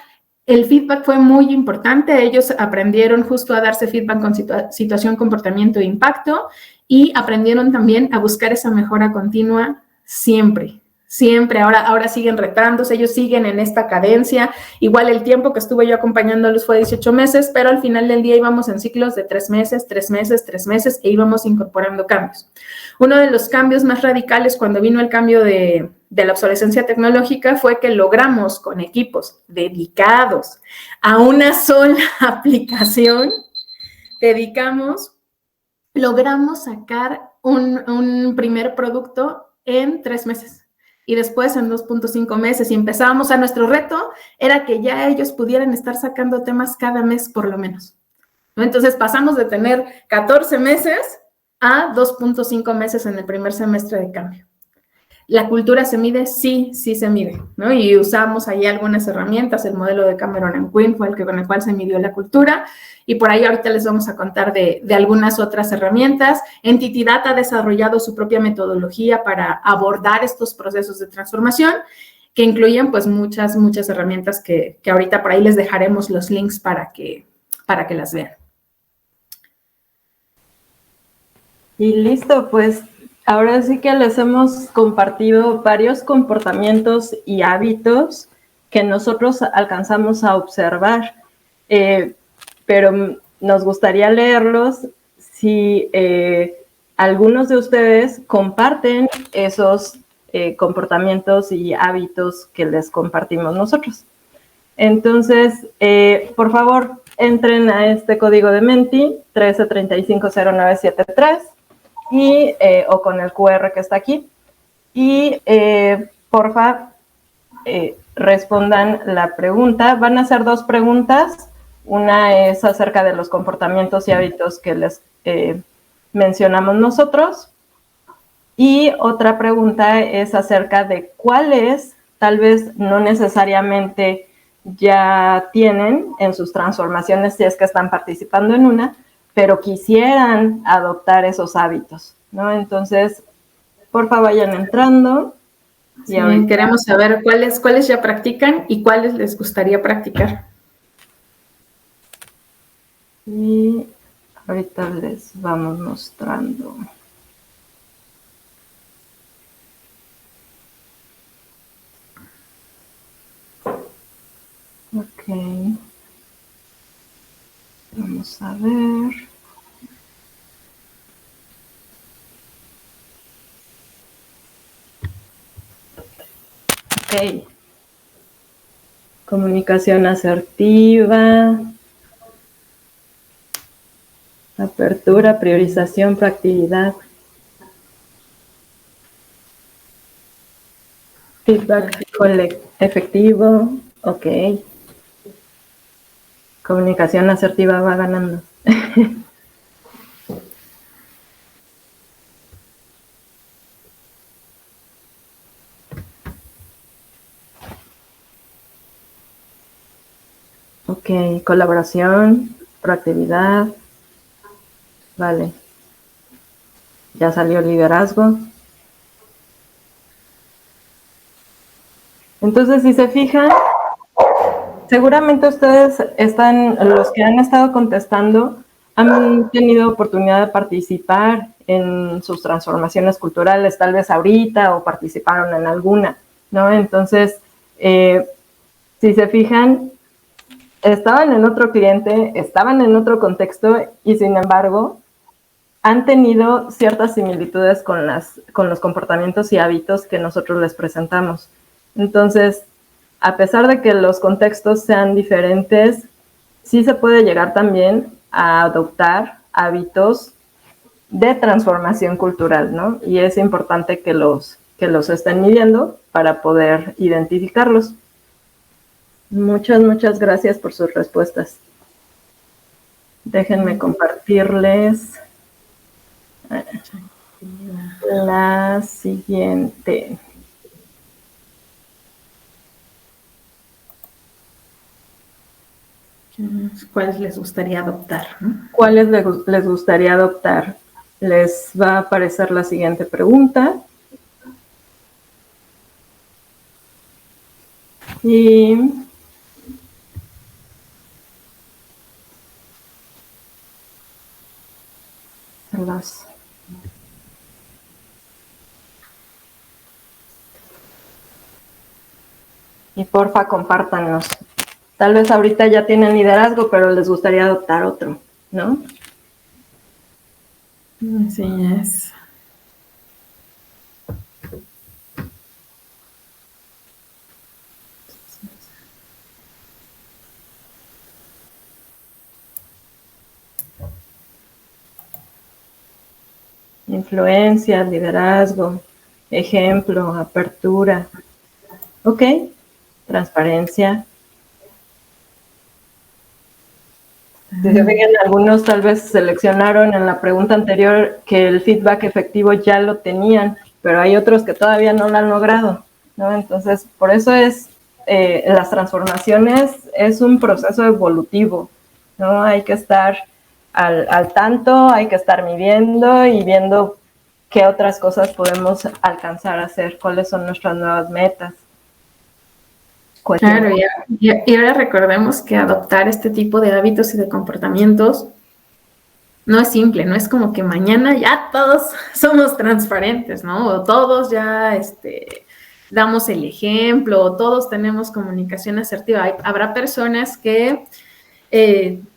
El feedback fue muy importante. Ellos aprendieron justo a darse feedback con situación, comportamiento e impacto y aprendieron también a buscar esa mejora continua siempre. Siempre, ahora siguen retándose, ellos siguen en esta cadencia. Igual el tiempo que estuve yo acompañándolos fue 18 meses, pero al final del día íbamos en ciclos de 3 meses, 3 meses, 3 meses e íbamos incorporando cambios. Uno de los cambios más radicales cuando vino el cambio de la obsolescencia tecnológica fue que logramos con equipos dedicados a una sola aplicación, logramos sacar un primer producto en 3 meses. Y después en 2.5 meses y empezábamos, nuestro reto era que ya ellos pudieran estar sacando temas cada mes por lo menos, ¿no? Entonces pasamos de tener 14 meses a 2.5 meses en el primer semestre de cambio. ¿La cultura se mide? Sí se mide, ¿no? Y usamos ahí algunas herramientas, el modelo de Cameron and Quinn fue con el cual se midió la cultura, y por ahí ahorita les vamos a contar de algunas otras herramientas. Entity Data ha desarrollado su propia metodología para abordar estos procesos de transformación, que incluyen pues muchas herramientas que ahorita por ahí les dejaremos los links para que las vean. Y listo, pues ahora sí que les hemos compartido varios comportamientos y hábitos que nosotros alcanzamos a observar, pero nos gustaría leerlos si algunos de ustedes comparten esos comportamientos y hábitos que les compartimos nosotros. Entonces, por favor, entren a este código de Menti, 13350973, o con el QR que está aquí, y porfa, respondan la pregunta. Van a hacer 2 preguntas. Una es acerca de los comportamientos y hábitos que les mencionamos nosotros, y otra pregunta es acerca de cuáles, tal vez no necesariamente ya tienen en sus transformaciones si es que están participando en una, pero quisieran adoptar esos hábitos, ¿no? Entonces, porfa, vayan entrando. Sí, queremos saber cuáles ya practican y cuáles les gustaría practicar. Y ahorita les vamos mostrando. Ok. Vamos a ver. Ok. Comunicación asertiva. Apertura, priorización, proactividad. Feedback efectivo. Ok. Comunicación asertiva va ganando. Ok, colaboración, proactividad. Vale. Ya salió liderazgo. Entonces, si se fijan, seguramente ustedes los que han estado contestando, han tenido oportunidad de participar en sus transformaciones culturales, tal vez ahorita, o participaron en alguna, ¿no? Entonces, si se fijan, estaban en otro cliente, estaban en otro contexto, y sin embargo, han tenido ciertas similitudes con los comportamientos y hábitos que nosotros les presentamos. Entonces, a pesar de que los contextos sean diferentes, sí se puede llegar también a adoptar hábitos de transformación cultural, ¿no? Y es importante que los estén midiendo para poder identificarlos. Muchas gracias por sus respuestas. Déjenme compartirles la siguiente. ¿Cuáles les gustaría adoptar? ¿Cuáles les gustaría adoptar? Les va a aparecer la siguiente pregunta. Y porfa, compártanos. Tal vez ahorita ya tienen liderazgo, pero les gustaría adoptar otro, ¿no? Así es. Influencia, liderazgo, ejemplo, apertura. Ok, transparencia. Si se fijan, algunos tal vez seleccionaron en la pregunta anterior que el feedback efectivo ya lo tenían, pero hay otros que todavía no lo han logrado, ¿no? Entonces, por eso las transformaciones es un proceso evolutivo, ¿no? Hay que estar al tanto, hay que estar midiendo y viendo qué otras cosas podemos alcanzar a hacer, cuáles son nuestras nuevas metas. Claro, y ahora recordemos que adoptar este tipo de hábitos y de comportamientos no es simple, no es como que mañana ya todos somos transparentes, ¿no? O todos ya damos el ejemplo, o todos tenemos comunicación asertiva. Habrá personas que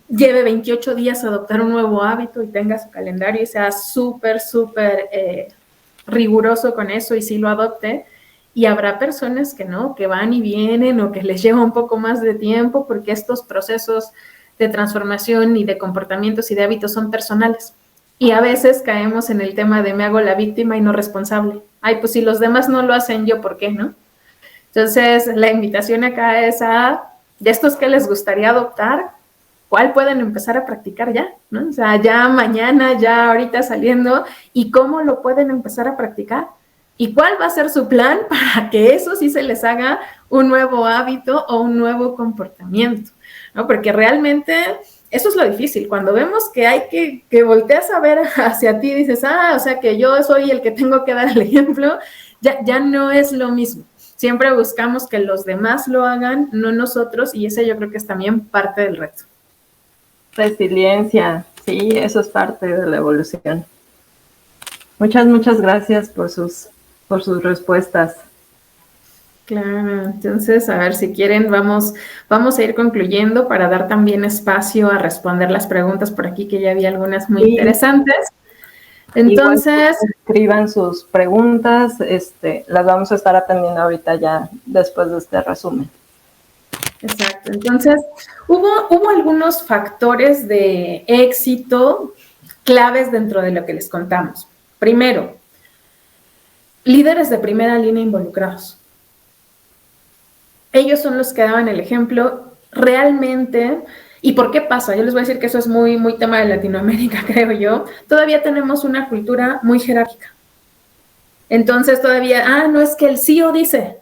lleve 28 días a adoptar un nuevo hábito y tenga su calendario y sea súper riguroso con eso y sí lo adopte, y habrá personas que no, que van y vienen o que les lleva un poco más de tiempo porque estos procesos de transformación y de comportamientos y de hábitos son personales. Y a veces caemos en el tema de me hago la víctima y no responsable. Ay, pues si los demás no lo hacen, ¿yo por qué, no? Entonces, la invitación acá es de estos que les gustaría adoptar, ¿cuál pueden empezar a practicar ya? ¿No? O sea, ya mañana, ya ahorita saliendo, ¿y cómo lo pueden empezar a practicar? ¿Y cuál va a ser su plan para que eso sí se les haga un nuevo hábito o un nuevo comportamiento? ¿No? Porque realmente eso es lo difícil. Cuando vemos que hay que volteas a ver hacia ti y dices, o sea que yo soy el que tengo que dar el ejemplo, ya no es lo mismo. Siempre buscamos que los demás lo hagan, no nosotros, y ese yo creo que es también parte del reto. Resiliencia, sí, eso es parte de la evolución. Muchas gracias por sus respuestas. Claro, entonces, a ver, si quieren, vamos a ir concluyendo para dar también espacio a responder las preguntas por aquí, que ya había algunas muy interesantes. Entonces, escriban sus preguntas, las vamos a estar atendiendo ahorita ya después de este resumen. Exacto, entonces, hubo algunos factores de éxito claves dentro de lo que les contamos. Primero, líderes de primera línea involucrados. Ellos son los que daban el ejemplo realmente. ¿Y por qué pasa? Yo les voy a decir que eso es muy, muy tema de Latinoamérica, creo yo. Todavía tenemos una cultura muy jerárquica. Entonces todavía, no, es que el CEO dice,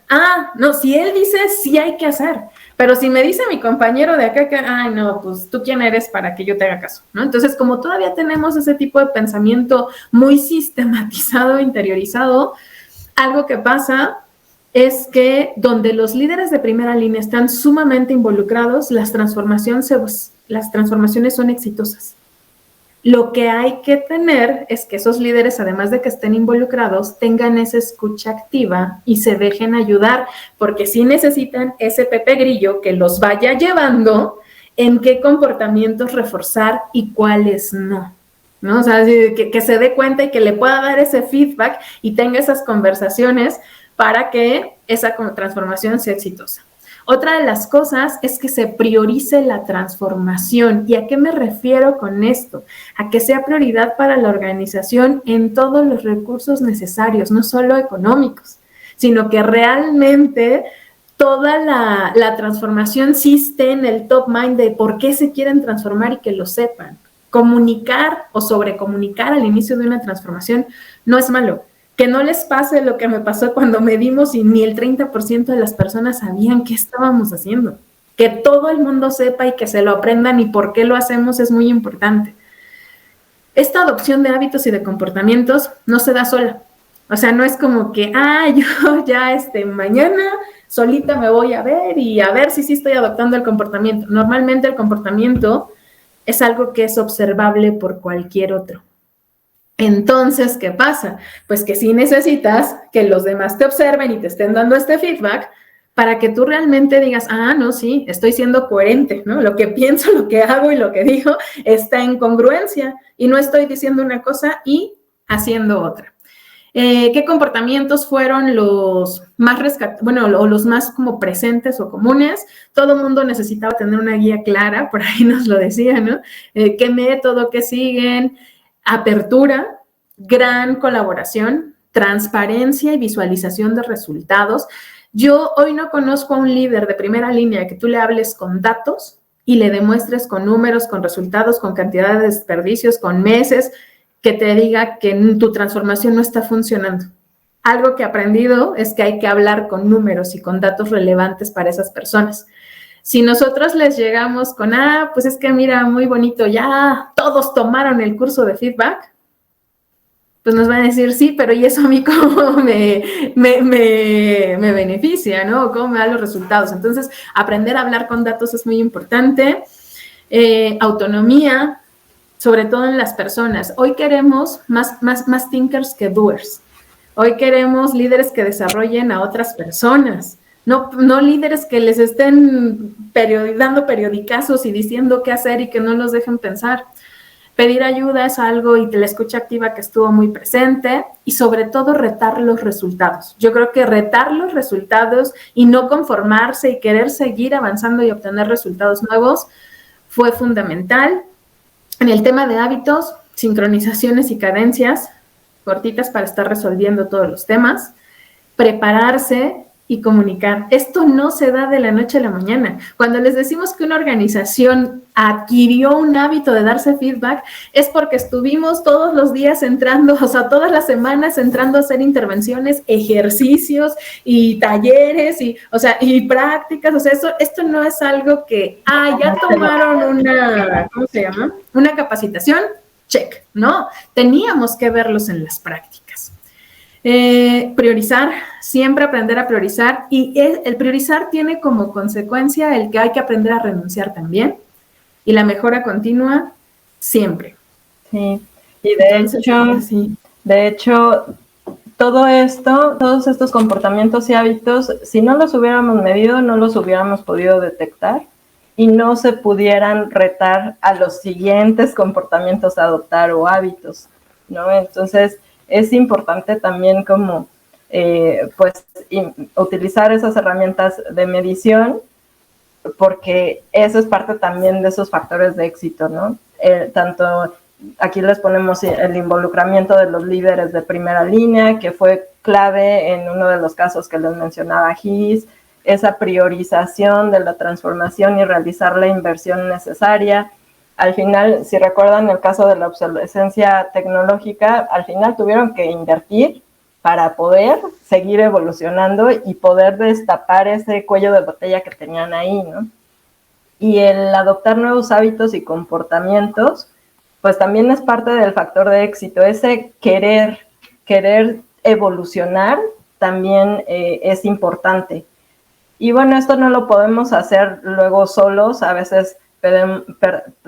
no, si él dice, sí hay que hacer. Pero si me dice mi compañero de acá que, no, pues tú quién eres para que yo te haga caso, ¿no? Entonces, como todavía tenemos ese tipo de pensamiento muy sistematizado, interiorizado, algo que pasa es que donde los líderes de primera línea están sumamente involucrados, las transformaciones son exitosas. Lo que hay que tener es que esos líderes, además de que estén involucrados, tengan esa escucha activa y se dejen ayudar, porque sí necesitan ese Pepe Grillo que los vaya llevando en qué comportamientos reforzar y cuáles no. ¿No? O sea, que se dé cuenta y que le pueda dar ese feedback y tenga esas conversaciones para que esa transformación sea exitosa. Otra de las cosas es que se priorice la transformación. ¿Y a qué me refiero con esto? A que sea prioridad para la organización en todos los recursos necesarios, no solo económicos, sino que realmente toda la transformación sí esté en el top mind de por qué se quieren transformar y que lo sepan. Comunicar o sobrecomunicar al inicio de una transformación no es malo. Que no les pase lo que me pasó cuando medimos y ni el 30% de las personas sabían qué estábamos haciendo. Que todo el mundo sepa y que se lo aprendan y por qué lo hacemos es muy importante. Esta adopción de hábitos y de comportamientos no se da sola. O sea, no es como que, yo ya mañana solita me voy a ver y a ver si sí estoy adoptando el comportamiento. Normalmente el comportamiento es algo que es observable por cualquier otro. Entonces, ¿qué pasa? Pues que sí necesitas que los demás te observen y te estén dando este feedback para que tú realmente digas, no, sí, estoy siendo coherente, ¿no? Lo que pienso, lo que hago y lo que digo está en congruencia y no estoy diciendo una cosa y haciendo otra. ¿Qué comportamientos fueron los más o los más como presentes o comunes? Todo mundo necesitaba tener una guía clara, por ahí nos lo decía, ¿no? ¿Qué método, qué siguen? Apertura, gran colaboración, transparencia y visualización de resultados. Yo hoy no conozco a un líder de primera línea que tú le hables con datos y le demuestres con números, con resultados, con cantidad de desperdicios, con meses, que te diga que tu transformación no está funcionando. Algo que he aprendido es que hay que hablar con números y con datos relevantes para esas personas. Si nosotros les llegamos con, pues es que mira, muy bonito, ya todos tomaron el curso de feedback, pues nos van a decir, sí, pero ¿y eso a mí cómo me beneficia, ¿no? ¿Cómo me da los resultados? Entonces, aprender a hablar con datos es muy importante. Autonomía, sobre todo en las personas. Hoy queremos más thinkers que doers. Hoy queremos líderes que desarrollen a otras personas. No líderes que les estén dando periodicazos y diciendo qué hacer y que no los dejen pensar. Pedir ayuda es algo, y la escucha activa que estuvo muy presente, y sobre todo retar los resultados. Yo creo que retar los resultados y no conformarse y querer seguir avanzando y obtener resultados nuevos fue fundamental. En el tema de hábitos, sincronizaciones y cadencias cortitas para estar resolviendo todos los temas, prepararse y comunicar. Esto no se da de la noche a la mañana. Cuando les decimos que una organización adquirió un hábito de darse feedback, es porque estuvimos todos los días entrando, o sea, todas las semanas entrando a hacer intervenciones, ejercicios y talleres y prácticas. O sea, esto no es algo que, ya tomaron una, ¿cómo se llama? Una capacitación, check, ¿no? Teníamos que verlos en las prácticas. Priorizar, siempre aprender a priorizar, y el priorizar tiene como consecuencia el que hay que aprender a renunciar también, y la mejora continua siempre. Sí, y de hecho, todo esto, todos estos comportamientos y hábitos, si no los hubiéramos medido, no los hubiéramos podido detectar y no se pudieran retar a los siguientes comportamientos a adoptar o hábitos, ¿no? Entonces, es importante también como, utilizar esas herramientas de medición, porque eso es parte también de esos factores de éxito, ¿no? Tanto aquí les ponemos el involucramiento de los líderes de primera línea, que fue clave en uno de los casos que les mencionaba Gis, esa priorización de la transformación y realizar la inversión necesaria. Al final, si recuerdan el caso de la obsolescencia tecnológica, al final tuvieron que invertir para poder seguir evolucionando y poder destapar ese cuello de botella que tenían ahí, ¿no? Y el adoptar nuevos hábitos y comportamientos, pues también es parte del factor de éxito. Ese querer evolucionar también es importante. Y bueno, esto no lo podemos hacer luego solos. A veces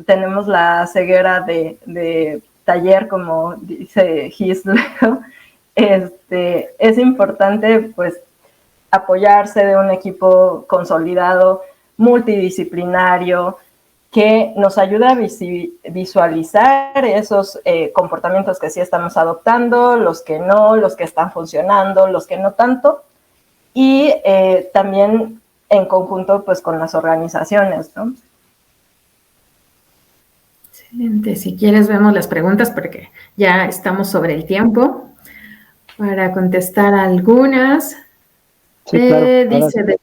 tenemos la ceguera de taller, como dice Gis luego. Es importante pues apoyarse de un equipo consolidado, multidisciplinario, que nos ayude a visualizar esos comportamientos que sí estamos adoptando, los que no, los que están funcionando, los que no tanto, y también en conjunto pues con las organizaciones, ¿no? Excelente. Si quieres vemos las preguntas porque ya estamos sobre el tiempo para contestar algunas. Sí, claro.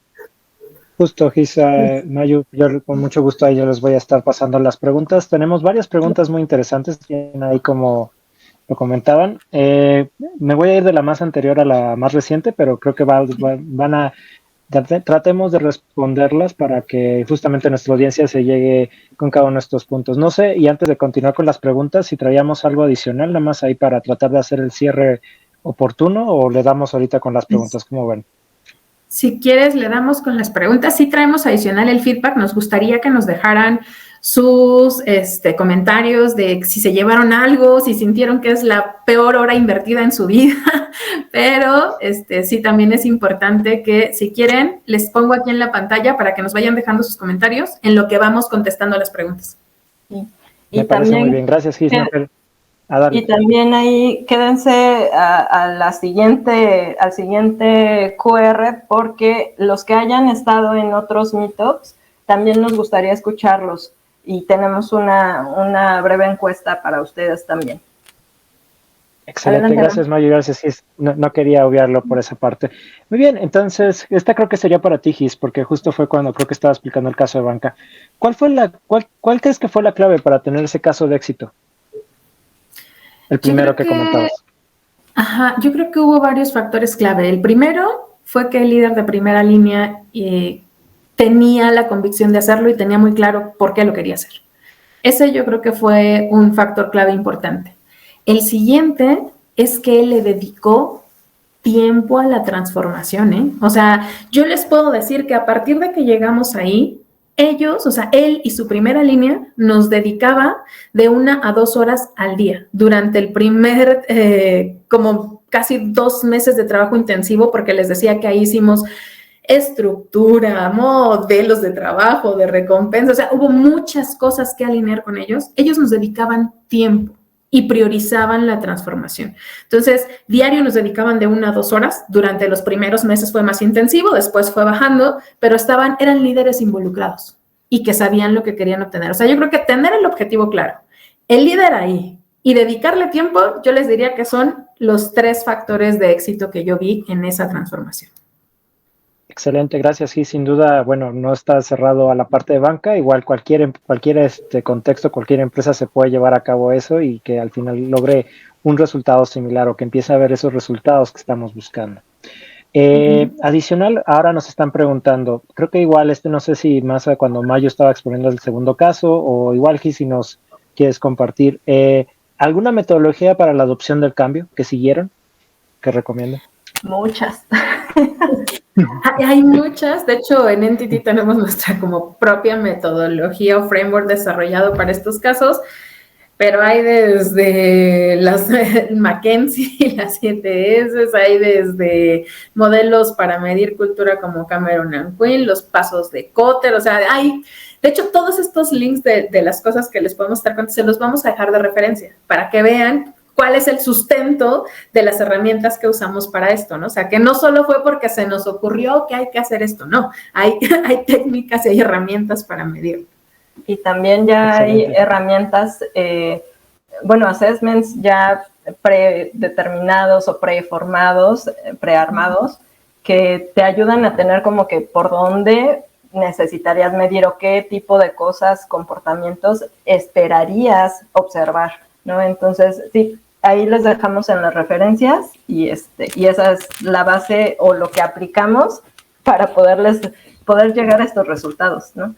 Justo, Gisa, Mayu, yo con mucho gusto ahí yo les voy a estar pasando las preguntas. Tenemos varias preguntas muy interesantes, tienen ahí como lo comentaban. Me voy a ir de la más anterior a la más reciente, pero creo que tratemos de responderlas para que justamente nuestra audiencia se llegue con cada uno de estos puntos. No sé, y antes de continuar con las preguntas, si traíamos algo adicional, nada más ahí para tratar de hacer el cierre oportuno, o le damos ahorita con las preguntas, ¿cómo ven? Si quieres, le damos con las preguntas. Sí traemos adicional el feedback. Nos gustaría que nos dejaran sus comentarios de si se llevaron algo, si sintieron que es la peor hora invertida en su vida. Pero sí, también es importante que, si quieren, les pongo aquí en la pantalla para que nos vayan dejando sus comentarios en lo que vamos contestando las preguntas. Sí. Me parece también, muy bien. Gracias, Gis. Y también ahí quédense al siguiente QR, porque los que hayan estado en otros meetups, también nos gustaría escucharlos, y tenemos una breve encuesta para ustedes también. Excelente, adelante. Gracias, Mayo, gracias, Gis. No quería obviarlo por esa parte. Muy bien, entonces, esta creo que sería para ti, Gis, porque justo fue cuando creo que estaba explicando el caso de banca. ¿Cuál crees que fue la clave para tener ese caso de éxito? El primero que comentabas. Yo creo que hubo varios factores clave. El primero fue que el líder de primera línea tenía la convicción de hacerlo y tenía muy claro por qué lo quería hacer. Ese yo creo que fue un factor clave importante. El siguiente es que él le dedicó tiempo a la transformación, ¿eh? O sea, yo les puedo decir que a partir de que llegamos ahí, ellos, o sea, él y su primera línea nos dedicaba de 1 a 2 horas al día durante el primer, como casi 2 meses de trabajo intensivo, porque les decía que ahí hicimos estructura, modelos de trabajo, de recompensa, o sea, hubo muchas cosas que alinear con ellos. Ellos nos dedicaban tiempo y priorizaban la transformación. Entonces, diario nos dedicaban de 1 a 2 horas. Durante los primeros meses fue más intensivo, después fue bajando, pero eran líderes involucrados y que sabían lo que querían obtener. O sea, yo creo que tener el objetivo claro, el líder ahí y dedicarle tiempo, yo les diría que son los 3 factores de éxito que yo vi en esa transformación. Excelente, gracias. Sí, sin duda, bueno, no está cerrado a la parte de banca, igual cualquier contexto, cualquier empresa se puede llevar a cabo eso y que al final logre un resultado similar o que empiece a ver esos resultados que estamos buscando. Adicional, ahora nos están preguntando, creo que igual no sé si más cuando Mayo estaba exponiendo el segundo caso o igual si nos quieres compartir, ¿alguna metodología para la adopción del cambio que siguieron, que recomiendan? Muchas. Hay muchas, de hecho en Entity tenemos nuestra como propia metodología o framework desarrollado para estos casos, pero hay desde las McKinsey, las 7S, hay desde modelos para medir cultura como Cameron and Quinn, los pasos de Kotter, o sea, de hecho todos estos links de las cosas que les podemos estar contando, se los vamos a dejar de referencia para que vean cuál es el sustento de las herramientas que usamos para esto, ¿no? O sea, que no solo fue porque se nos ocurrió que hay que hacer esto, no, hay técnicas y hay herramientas para medir. Y también ya hay herramientas, assessments ya predeterminados o preformados, prearmados, que te ayudan a tener como que por dónde necesitarías medir o qué tipo de cosas, comportamientos esperarías observar, ¿no? Entonces, sí, ahí les dejamos en las referencias y esa es la base o lo que aplicamos para poder llegar a estos resultados, ¿no?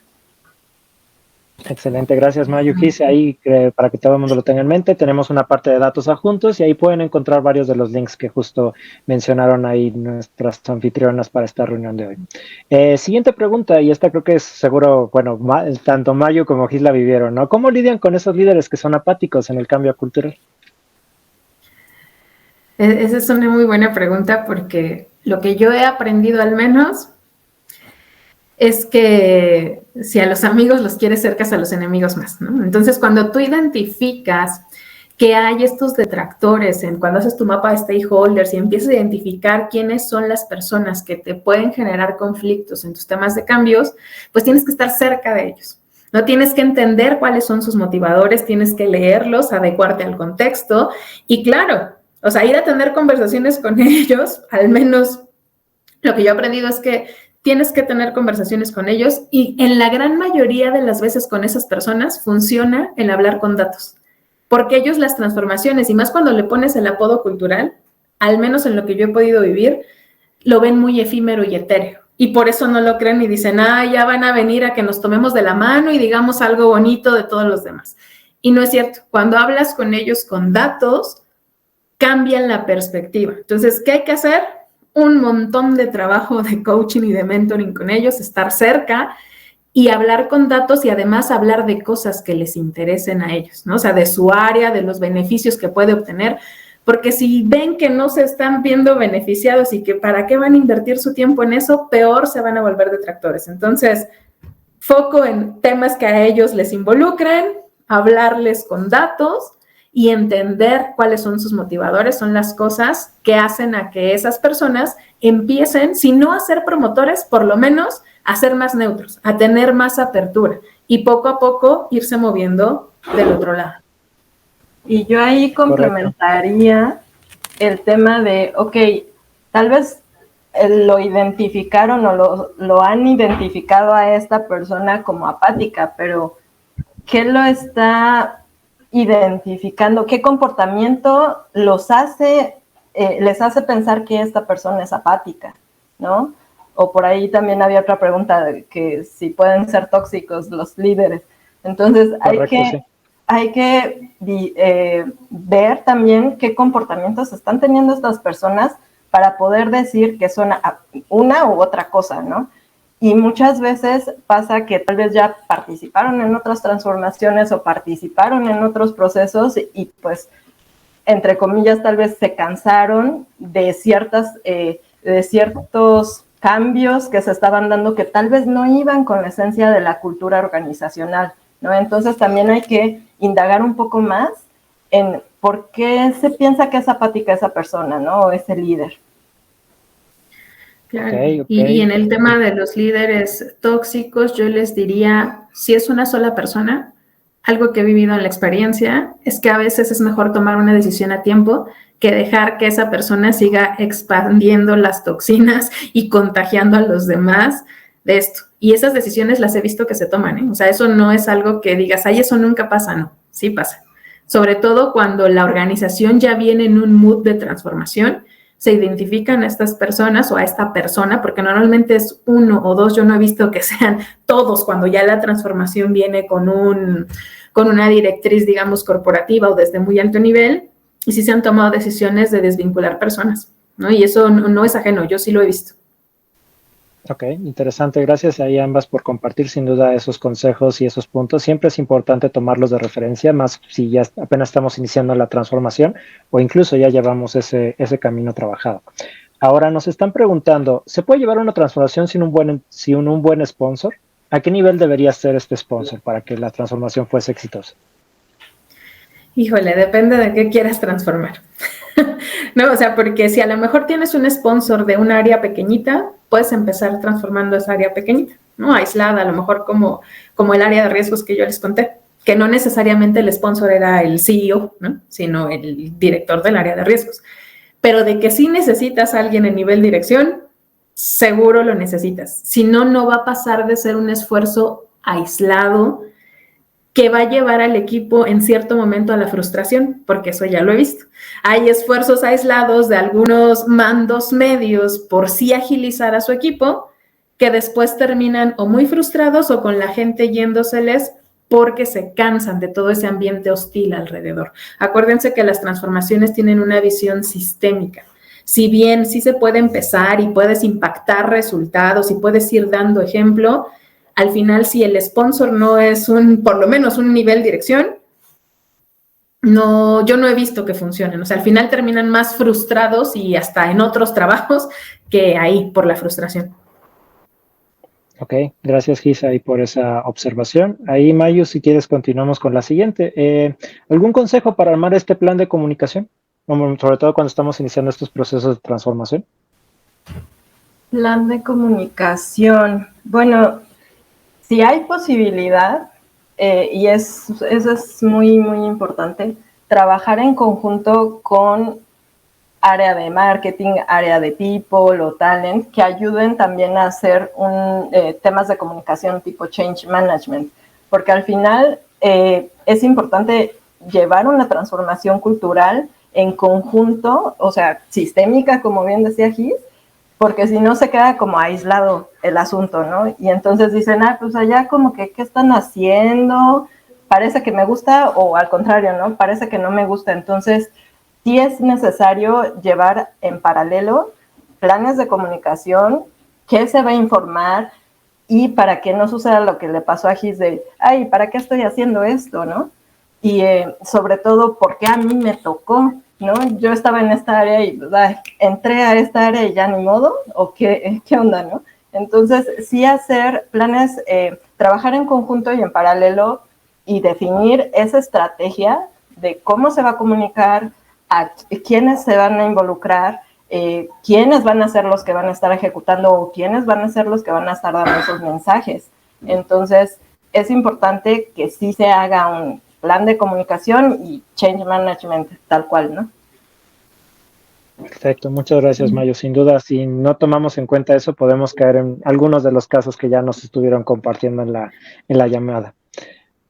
Excelente, gracias Mayu. Ahí para que todo el mundo lo tenga en mente, tenemos una parte de datos adjuntos y ahí pueden encontrar varios de los links que justo mencionaron ahí nuestras anfitrionas para esta reunión de hoy. Siguiente pregunta, y esta creo que es seguro, bueno, tanto Mayu como Gis la vivieron, ¿no? ¿Cómo lidian con esos líderes que son apáticos en el cambio cultural? Esa es una muy buena pregunta porque lo que yo he aprendido al menos es que si a los amigos los quieres cercas, a los enemigos más, ¿no? Entonces, cuando tú identificas que hay estos detractores, cuando haces tu mapa de stakeholders y empiezas a identificar quiénes son las personas que te pueden generar conflictos en tus temas de cambios, pues tienes que estar cerca de ellos. No tienes que entender cuáles son sus motivadores, tienes que leerlos, adecuarte al contexto y claro, o sea, ir a tener conversaciones con ellos, al menos lo que yo he aprendido es que tienes que tener conversaciones con ellos y en la gran mayoría de las veces con esas personas funciona el hablar con datos. Porque ellos las transformaciones, y más cuando le pones el apodo cultural, al menos en lo que yo he podido vivir, lo ven muy efímero y etéreo. Y por eso no lo creen y dicen, ya van a venir a que nos tomemos de la mano y digamos algo bonito de todos los demás. Y no es cierto. Cuando hablas con ellos con datos, cambian la perspectiva. Entonces, ¿qué hay que hacer? Un montón de trabajo de coaching y de mentoring con ellos, estar cerca y hablar con datos y además hablar de cosas que les interesen a ellos, ¿no? O sea, de su área, de los beneficios que puede obtener, porque si ven que no se están viendo beneficiados y que para qué van a invertir su tiempo en eso, peor se van a volver detractores. Entonces, foco en temas que a ellos les involucren, hablarles con datos y entender cuáles son sus motivadores, son las cosas que hacen a que esas personas empiecen, si no a ser promotores, por lo menos a ser más neutros, a tener más apertura y poco a poco irse moviendo del otro lado. Y yo ahí complementaría el tema de, tal vez lo identificaron o lo han identificado a esta persona como apática, pero ¿qué lo está identificando? ¿Qué comportamiento les hace pensar que esta persona es apática, ¿no? O por ahí también había otra pregunta de que si pueden ser tóxicos los líderes. Entonces hay que ver también qué comportamientos están teniendo estas personas para poder decir que son una u otra cosa, ¿no? Y muchas veces pasa que tal vez ya participaron en otras transformaciones o participaron en otros procesos y pues, entre comillas, tal vez se cansaron de ciertos cambios que se estaban dando que tal vez no iban con la esencia de la cultura organizacional, ¿no? Entonces también hay que indagar un poco más en por qué se piensa que es apática esa persona, ¿no? O ese líder. Claro. Okay. Y en el tema de los líderes tóxicos, yo les diría, si es una sola persona, algo que he vivido en la experiencia es que a veces es mejor tomar una decisión a tiempo que dejar que esa persona siga expandiendo las toxinas y contagiando a los demás de esto. Y esas decisiones las he visto que se toman, ¿eh? O sea, eso no es algo que digas, ay, eso nunca pasa, no, sí pasa. Sobre todo cuando la organización ya viene en un mood de transformación, se identifican a estas personas o a esta persona, porque normalmente es uno o dos, yo no he visto que sean todos cuando ya la transformación viene con una directriz, digamos, corporativa o desde muy alto nivel, y sí se han tomado decisiones de desvincular personas, ¿no? Y eso no es ajeno, yo sí lo he visto. Ok, interesante. Gracias a ambas por compartir sin duda esos consejos y esos puntos. Siempre es importante tomarlos de referencia, más si ya apenas estamos iniciando la transformación o incluso ya llevamos ese camino trabajado. Ahora nos están preguntando, ¿se puede llevar una transformación sin un buen sponsor? ¿A qué nivel debería ser este sponsor para que la transformación fuese exitosa? Híjole, depende de qué quieras transformar. No, o sea, porque si a lo mejor tienes un sponsor de un área pequeñita, puedes empezar transformando esa área pequeñita, ¿no? Aislada, a lo mejor como el área de riesgos que yo les conté, que no necesariamente el sponsor era el CEO, ¿no? Sino el director del área de riesgos. Pero de que sí necesitas a alguien en nivel dirección, seguro lo necesitas. Si no, no va a pasar de ser un esfuerzo aislado que va a llevar al equipo en cierto momento a la frustración, porque eso ya lo he visto. Hay esfuerzos aislados de algunos mandos medios por sí agilizar a su equipo, que después terminan o muy frustrados o con la gente yéndoseles porque se cansan de todo ese ambiente hostil alrededor. Acuérdense que las transformaciones tienen una visión sistémica. Si bien sí se puede empezar y puedes impactar resultados y puedes ir dando ejemplo, al final, si el sponsor no es por lo menos un nivel dirección, yo no he visto que funcionen. O sea, al final terminan más frustrados y hasta en otros trabajos que ahí por la frustración. Ok, gracias Gisa ahí por esa observación. Ahí, Mayu, si quieres continuamos con la siguiente. ¿Algún consejo para armar este plan de comunicación? Sobre todo cuando estamos iniciando estos procesos de transformación. Plan de comunicación. Bueno, si hay posibilidad, y eso es muy, muy importante, trabajar en conjunto con área de marketing, área de people o talent, que ayuden también a hacer temas de comunicación tipo change management, porque al final es importante llevar una transformación cultural en conjunto, o sea, sistémica, como bien decía Gis, porque si no se queda como aislado el asunto, ¿no? Y entonces dicen, pues allá como que, ¿qué están haciendo? Parece que me gusta, o al contrario, ¿no? Parece que no me gusta. Entonces, sí es necesario llevar en paralelo planes de comunicación, qué se va a informar, y para que no suceda lo que le pasó a Gis de, ay, ¿para qué estoy haciendo esto, no? Y sobre todo, ¿por qué a mí me tocó? ¿No? Yo estaba en esta área y entré a esta área y ya ni modo, o qué onda, ¿no? Entonces, sí hacer planes, trabajar en conjunto y en paralelo y definir esa estrategia de cómo se va a comunicar, a quiénes se van a involucrar, quiénes van a ser los que van a estar ejecutando o quiénes van a ser los que van a estar dando esos mensajes. Entonces, es importante que sí se haga un plan de comunicación y change management tal cual, ¿no? Perfecto, muchas gracias, Mayo. Sin duda, si no tomamos en cuenta eso, podemos caer en algunos de los casos que ya nos estuvieron compartiendo en la llamada.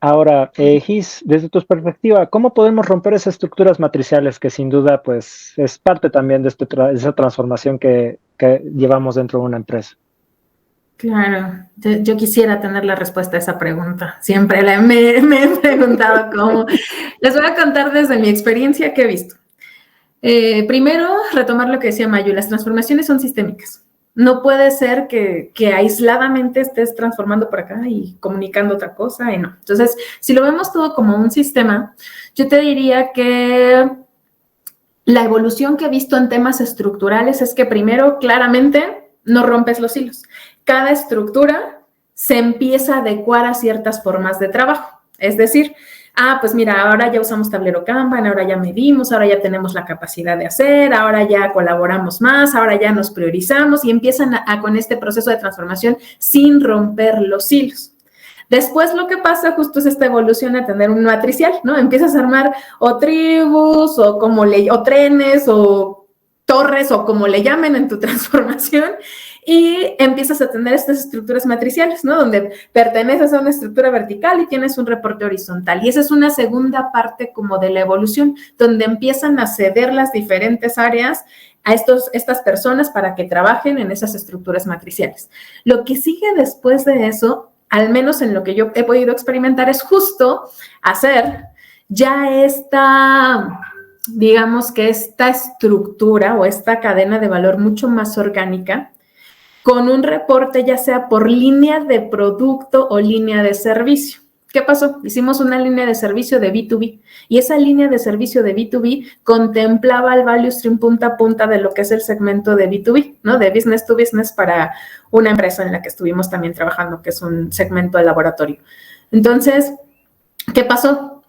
Ahora, Gis, desde tu perspectiva, ¿cómo podemos romper esas estructuras matriciales que sin duda pues es parte también de esa transformación que llevamos dentro de una empresa? Claro, yo quisiera tener la respuesta a esa pregunta. Siempre me he preguntado cómo. Les voy a contar desde mi experiencia que he visto. Primero, retomar lo que decía Mayu, las transformaciones son sistémicas. No puede ser que aisladamente estés transformando por acá y comunicando otra cosa y no. Entonces, si lo vemos todo como un sistema, yo te diría que la evolución que he visto en temas estructurales es que primero, claramente, no rompes los hilos. Cada estructura se empieza a adecuar a ciertas formas de trabajo. Es decir, pues mira, ahora ya usamos tablero Kanban, ahora ya medimos, ahora ya tenemos la capacidad de hacer, ahora ya colaboramos más, ahora ya nos priorizamos y empiezan con este proceso de transformación sin romper los hilos. Después lo que pasa justo es esta evolución a tener un matricial, ¿no? Empiezas a armar o tribus o trenes o torres o como le llamen en tu transformación y empiezas a tener estas estructuras matriciales, ¿no? Donde perteneces a una estructura vertical y tienes un reporte horizontal. Y esa es una segunda parte como de la evolución, donde empiezan a ceder las diferentes áreas a estas personas para que trabajen en esas estructuras matriciales. Lo que sigue después de eso, al menos en lo que yo he podido experimentar, es justo hacer ya digamos que esta estructura o esta cadena de valor mucho más orgánica, con un reporte ya sea por línea de producto o línea de servicio. ¿Qué pasó? Hicimos una línea de servicio de B2B y esa línea de servicio de B2B contemplaba el value stream punta a punta de lo que es el segmento de B2B, ¿no? De business to business para una empresa en la que estuvimos también trabajando, que es un segmento de laboratorio. Entonces, ¿qué pasó?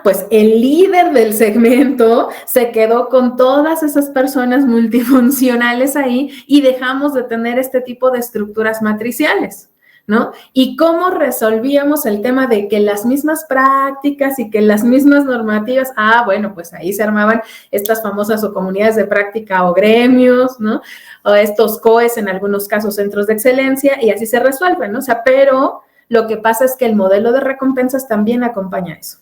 Pues el líder del segmento se quedó con todas esas personas multifuncionales ahí y dejamos de tener este tipo de estructuras matriciales, ¿no? Y cómo resolvíamos el tema de que las mismas prácticas y que las mismas normativas, bueno, pues ahí se armaban estas famosas o comunidades de práctica o gremios, ¿no? O estos COEs, en algunos casos centros de excelencia, y así se resuelven, ¿no? O sea, pero lo que pasa es que el modelo de recompensas también acompaña eso,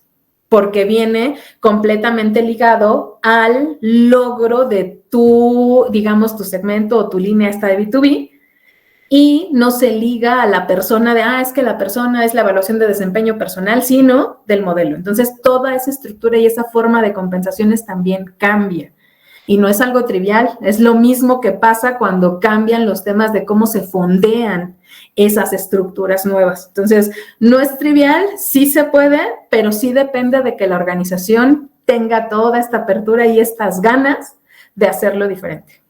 porque viene completamente ligado al logro de digamos, tu segmento o tu línea esta de B2B, y no se liga a la persona es que la persona es la evaluación de desempeño personal, sino del modelo. Entonces, toda esa estructura y esa forma de compensaciones también cambia. Y no es algo trivial, es lo mismo que pasa cuando cambian los temas de cómo se fondean esas estructuras nuevas. Entonces, no es trivial, sí se puede, pero sí depende de que la organización tenga toda esta apertura y estas ganas de hacerlo diferente.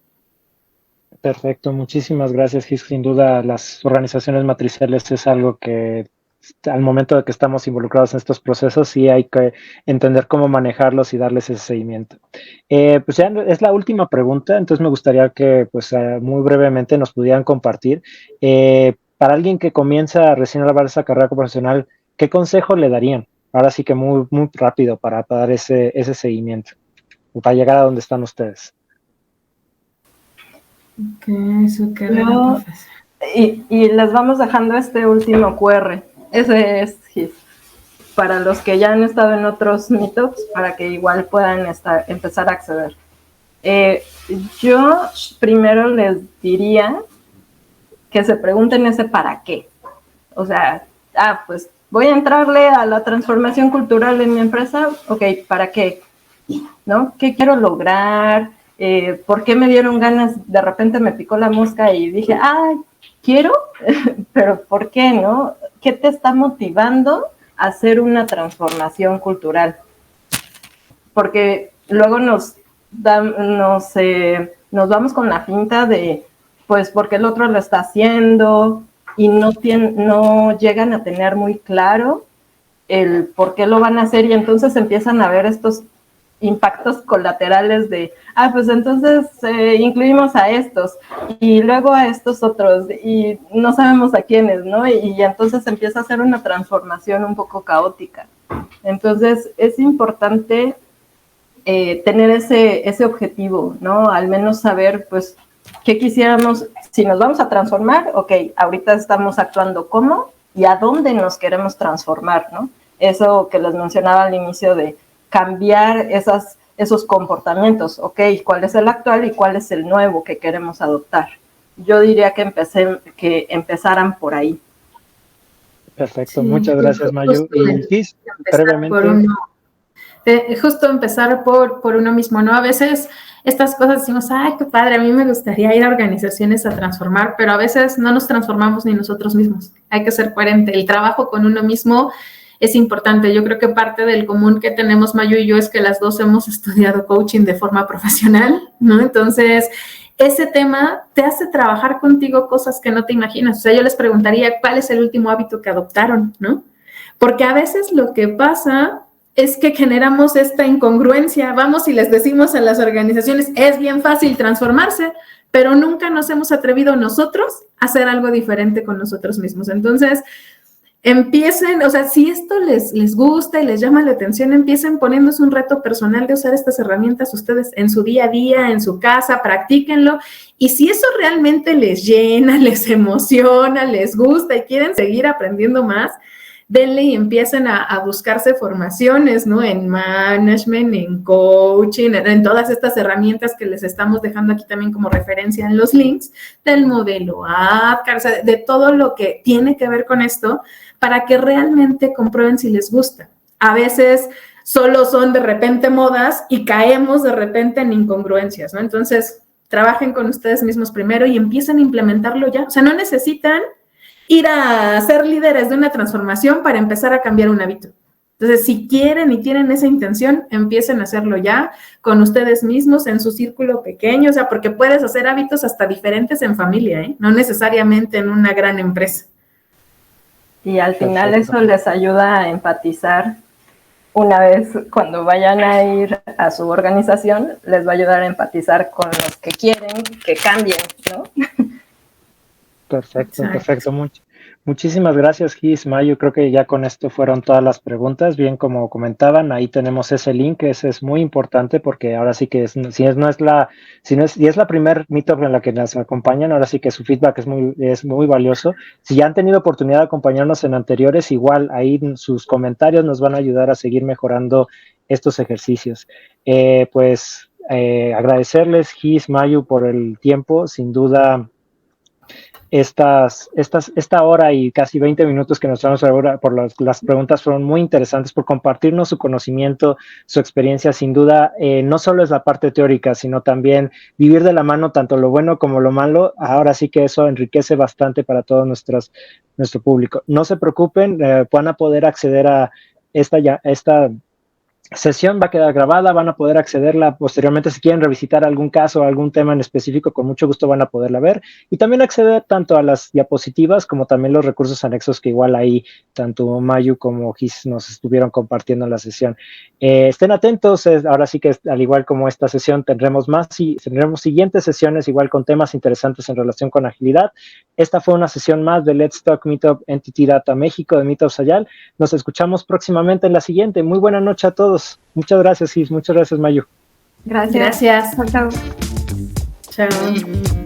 Perfecto, muchísimas gracias, Gis. Sin duda, las organizaciones matriciales es algo que al momento de que estamos involucrados en estos procesos, sí hay que entender cómo manejarlos y darles ese seguimiento. Pues ya es la última pregunta, entonces me gustaría que pues muy brevemente nos pudieran compartir. Para alguien que comienza recién a lavar esa carrera profesional, ¿qué consejo le darían? Ahora sí que muy, muy rápido para dar ese seguimiento, para llegar a donde están ustedes. Y les vamos dejando este último QR. Ese es GIS. Para los que ya han estado en otros meetups, para que igual puedan empezar a acceder. Yo primero les diría que se pregunten ese para qué. O sea, pues voy a entrarle a la transformación cultural en mi empresa. Ok, ¿para qué? ¿No? ¿Qué quiero lograr? ¿Por qué me dieron ganas? De repente me picó la mosca y dije, quiero, pero ¿por qué, no? ¿Qué te está motivando a hacer una transformación cultural? Porque luego nos vamos con la finta de, pues, porque el otro lo está haciendo y no llegan a tener muy claro el por qué lo van a hacer y entonces empiezan a ver estos impactos colaterales de, pues entonces incluimos a estos y luego a estos otros y no sabemos a quiénes, ¿no? Y entonces empieza a ser una transformación un poco caótica. Entonces es importante tener ese objetivo, ¿no? Al menos saber, pues, qué quisiéramos, si nos vamos a transformar, ok, ahorita estamos actuando cómo y a dónde nos queremos transformar, ¿no? Eso que les mencionaba al inicio de cambiar esos comportamientos, ok, cuál es el actual y cuál es el nuevo que queremos adoptar. Yo diría que empezaran por ahí. Perfecto, muchas gracias, Mayu. Y Gis, brevemente. Justo empezar por uno mismo, ¿no? A veces estas cosas decimos, qué padre, a mí me gustaría ir a organizaciones a transformar, pero a veces no nos transformamos ni nosotros mismos. Hay que ser coherente. El trabajo con uno mismo es importante. Yo creo que parte del común que tenemos Mayu y yo es que las dos hemos estudiado coaching de forma profesional, ¿no? Entonces, ese tema te hace trabajar contigo cosas que no te imaginas. O sea, yo les preguntaría cuál es el último hábito que adoptaron, ¿no? Porque a veces lo que pasa es que generamos esta incongruencia. Vamos y les decimos a las organizaciones, es bien fácil transformarse, pero nunca nos hemos atrevido nosotros a hacer algo diferente con nosotros mismos. Entonces, empiecen, o sea, si esto les gusta y les llama la atención, empiecen poniéndose un reto personal de usar estas herramientas ustedes en su día a día, en su casa, practíquenlo. Y si eso realmente les llena, les emociona, les gusta y quieren seguir aprendiendo más, denle y empiecen a buscarse formaciones, ¿no? En management, en coaching, en todas estas herramientas que les estamos dejando aquí también como referencia en los links, del modelo APCAR, o sea, de todo lo que tiene que ver con esto, para que realmente comprueben si les gusta. A veces solo son de repente modas y caemos de repente en incongruencias, ¿no? Entonces, trabajen con ustedes mismos primero y empiecen a implementarlo ya. O sea, no necesitan ir a ser líderes de una transformación para empezar a cambiar un hábito. Entonces, si quieren y tienen esa intención, empiecen a hacerlo ya con ustedes mismos en su círculo pequeño, o sea, porque puedes hacer hábitos hasta diferentes en familia, ¿eh? No necesariamente en una gran empresa. Y al final eso les ayuda a empatizar. Una vez cuando vayan a ir a su organización, les va a ayudar a empatizar con los que quieren que cambien, ¿no? Perfecto, perfecto. Muchísimas gracias, Gis, Mayu. Creo que ya con esto fueron todas las preguntas. Bien, como comentaban, ahí tenemos ese link, ese es muy importante porque ahora sí que si es la primer meetup en la que nos acompañan, ahora sí que su feedback es muy valioso. Si ya han tenido oportunidad de acompañarnos en anteriores, igual ahí sus comentarios nos van a ayudar a seguir mejorando estos ejercicios. Agradecerles, Gis, Mayu, por el tiempo. Sin duda, esta hora y casi 20 minutos que nos llevamos ahora por las preguntas fueron muy interesantes por compartirnos su conocimiento, su experiencia. Sin duda, no solo es la parte teórica, sino también vivir de la mano tanto lo bueno como lo malo. Ahora sí que eso enriquece bastante para todo nuestro público. No se preocupen, van a poder acceder a esta sesión, va a quedar grabada, van a poder accederla posteriormente si quieren revisitar algún caso o algún tema en específico, con mucho gusto van a poderla ver y también acceder tanto a las diapositivas como también los recursos anexos que igual ahí tanto Mayu como Gis nos estuvieron compartiendo en la sesión. Estén atentos, ahora sí que al igual como esta sesión tendremos siguientes sesiones igual con temas interesantes en relación con agilidad. Esta fue una sesión más de Let's Talk Meetup Entity Data México de Meetups Agile. Nos escuchamos próximamente en la siguiente. Muy buena noche a todos. Muchas gracias, Gis. Muchas gracias, Mayu. Gracias. Chao. Chao.